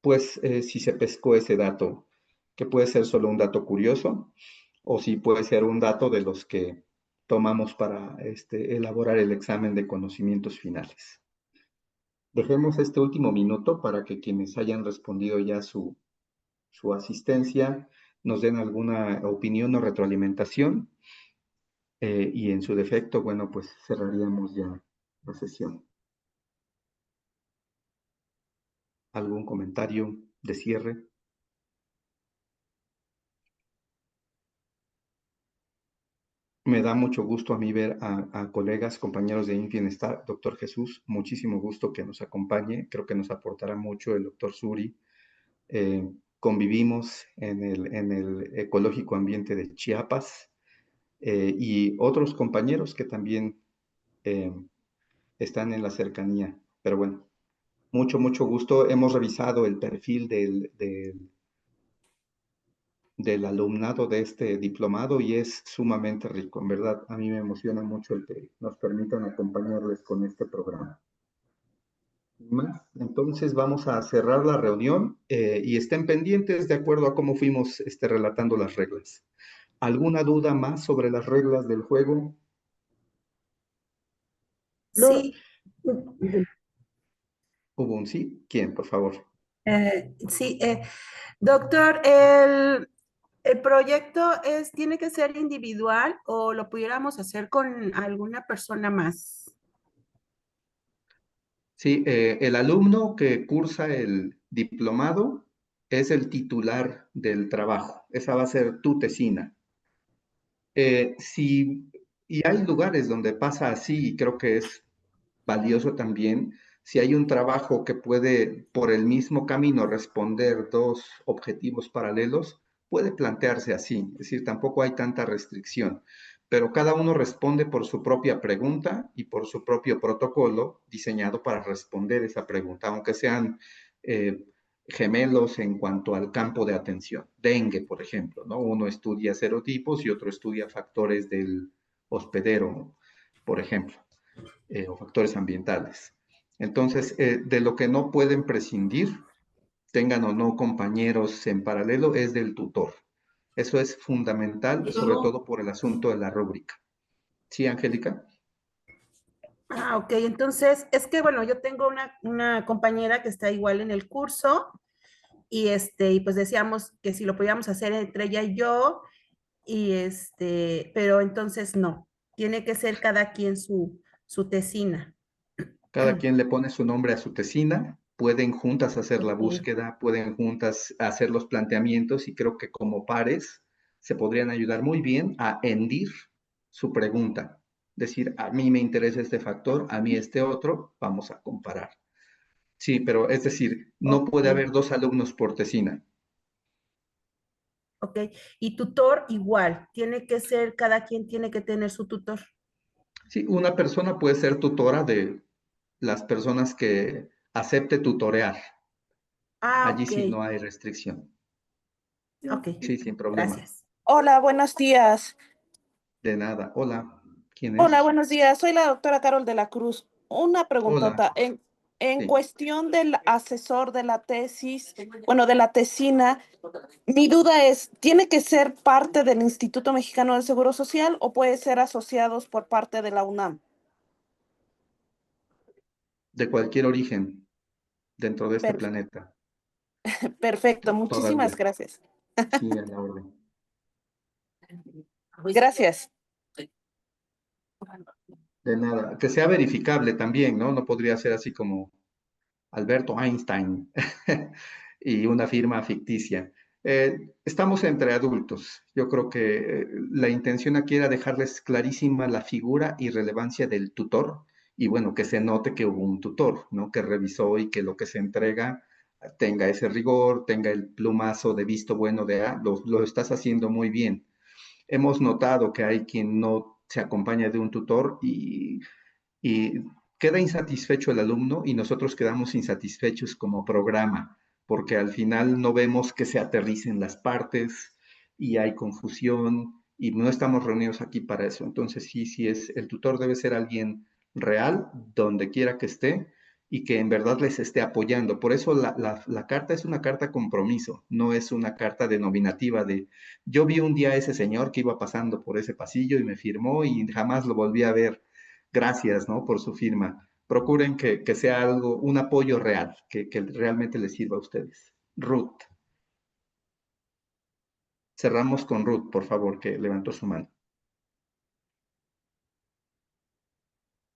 pues, si se pescó ese dato, que puede ser solo un dato curioso o si puede ser un dato de los que tomamos para elaborar el examen de conocimientos finales. Dejemos este último minuto para que quienes hayan respondido ya su asistencia nos den alguna opinión o retroalimentación, y en su defecto, bueno, pues cerraríamos ya la sesión. ¿Algún comentario de cierre? Me da mucho gusto a mí ver a colegas, compañeros de InBienestar, doctor Jesús, muchísimo gusto que nos acompañe, creo que nos aportará mucho el doctor Suri. Convivimos en el ecológico ambiente de Chiapas, y otros compañeros que también están en la cercanía, pero bueno, mucho gusto. Hemos revisado el perfil del alumnado de este diplomado y es sumamente rico. En verdad, a mí me emociona mucho el que nos permitan acompañarles con este programa. Más, entonces vamos a cerrar la reunión, y estén pendientes de acuerdo a cómo fuimos relatando las reglas. ¿Alguna duda más sobre las reglas del juego? Sí, ¿Hubo un sí? ¿Quién, por favor? sí, doctor, el proyecto tiene que ser individual o lo pudiéramos hacer con alguna persona más. Sí, el alumno que cursa el diplomado es el titular del trabajo. Esa va a ser tu tesina. Y hay lugares donde pasa así, y creo que es valioso también, si hay un trabajo que puede por el mismo camino responder dos objetivos paralelos, puede plantearse así, es decir, tampoco hay tanta restricción, pero cada uno responde por su propia pregunta y por su propio protocolo diseñado para responder esa pregunta, aunque sean gemelos en cuanto al campo de atención. Dengue, por ejemplo, ¿no? Uno estudia serotipos y otro estudia factores del hospedero, por ejemplo, o factores ambientales. Entonces, de lo que no pueden prescindir, tengan o no compañeros en paralelo, es del tutor. Eso es fundamental, sobre todo por el asunto de la rúbrica. ¿Sí, Angélica? Ah, ok, entonces es que bueno, yo tengo una compañera que está igual en el curso y pues decíamos que si lo podíamos hacer entre ella y yo, pero entonces no, tiene que ser cada quien su tesina. Cada quien le pone su nombre a su tesina, pueden juntas hacer la Ok. búsqueda, pueden juntas hacer los planteamientos y creo que como pares se podrían ayudar muy bien a hendir su pregunta. Decir, a mí me interesa este factor, a mí este otro, vamos a comparar. Sí, pero es decir, no Ok, puede haber dos alumnos por tesina. ok. Y tutor igual, tiene que ser, cada quien tiene que tener su tutor. Sí, una persona puede ser tutora de las personas que acepte tutorear. Ah, Allí ok, sí no hay restricción. ok, Sí, sin problema. gracias. Hola, buenos días. De nada. Hola, ¿quién Hola, es? buenos días. Soy la doctora Carol de la Cruz. Una Hola, preguntota. En sí. cuestión del asesor de la tesis, bueno, de la tesina, mi duda es, ¿tiene que ser parte del Instituto Mexicano del Seguro Social o puede ser asociados por parte de la UNAM? De cualquier origen dentro de este Per- planeta, perfecto, muchísimas todavía. gracias. Sí, a la orden. Gracias. De nada. Que sea verificable también, ¿no? No podría ser así como Alberto Einstein y una firma ficticia. Estamos entre adultos. Yo creo que la intención aquí era dejarles clarísima la figura y relevancia del tutor y bueno, que se note que hubo un tutor, ¿no? Que revisó y que lo que se entrega tenga ese rigor, tenga el plumazo de visto bueno de, lo estás haciendo muy bien. Hemos notado que hay quien no se acompaña de un tutor y queda insatisfecho el alumno y nosotros quedamos insatisfechos como programa, porque al final no vemos que se aterricen las partes y hay confusión y no estamos reunidos aquí para eso. Entonces sí, el tutor debe ser alguien real, donde quiera que esté y que en verdad les esté apoyando. Por eso la carta es una carta compromiso, no es una carta denominativa de yo vi un día a ese señor que iba pasando por ese pasillo y me firmó y jamás lo volví a ver. Gracias, ¿no? Por su firma. Procuren que sea algo, un apoyo real, que realmente les sirva a ustedes. Ruth. Cerramos con Ruth, por favor, que levantó su mano.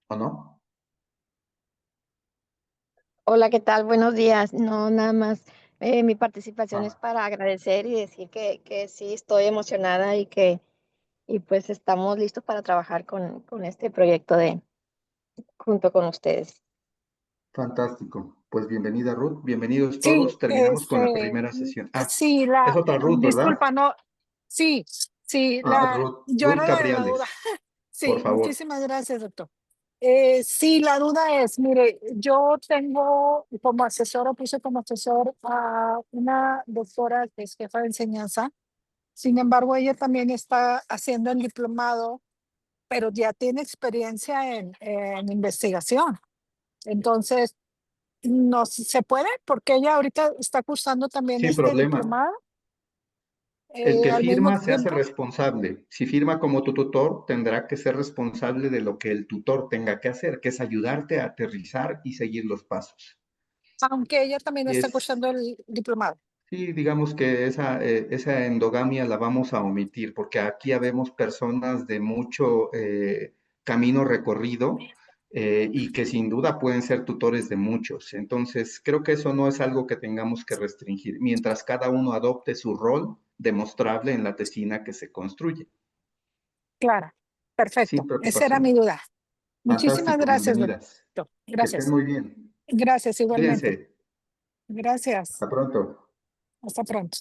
¿O no? Hola, ¿qué tal? Buenos días. No, nada más mi participación es Ah, para agradecer y decir que sí estoy emocionada y pues estamos listos para trabajar con este proyecto junto con ustedes. fantástico. Pues bienvenida, Ruth. Bienvenidos Sí, todos. Terminamos con la primera sesión. Ah, sí, es otra Ruth, ¿verdad? disculpa, no, sí, sí, yo Ruth era la de la duda. Cabriales, por Sí, favor. muchísimas gracias, doctor. Sí, la duda es, mire, yo tengo como asesora, puse como asesor a una doctora que es jefa de enseñanza. Sin embargo, ella también está haciendo el diplomado, pero ya tiene experiencia en investigación. Entonces, no se puede porque ella ahorita está cursando también Sin este problema. diplomado El que al mismo firma se hace tiempo, responsable. Si firma como tu tutor, tendrá que ser responsable de lo que el tutor tenga que hacer, que es ayudarte a aterrizar y seguir los pasos. aunque ella también Y está cursando el diplomado. sí, digamos que esa endogamia la vamos a omitir, porque aquí habemos personas de mucho camino recorrido y que sin duda pueden ser tutores de muchos. Entonces, creo que eso no es algo que tengamos que restringir, mientras cada uno adopte su rol demostrable en la tesina que se construye. Claro, Sin perfecto. Esa era mi preocupación. duda. Muchísimas Fantástico, gracias, bienvenidas. doctor. Que estén Gracias. muy bien. Gracias igualmente. Cuídense. Gracias. Hasta pronto. Hasta pronto.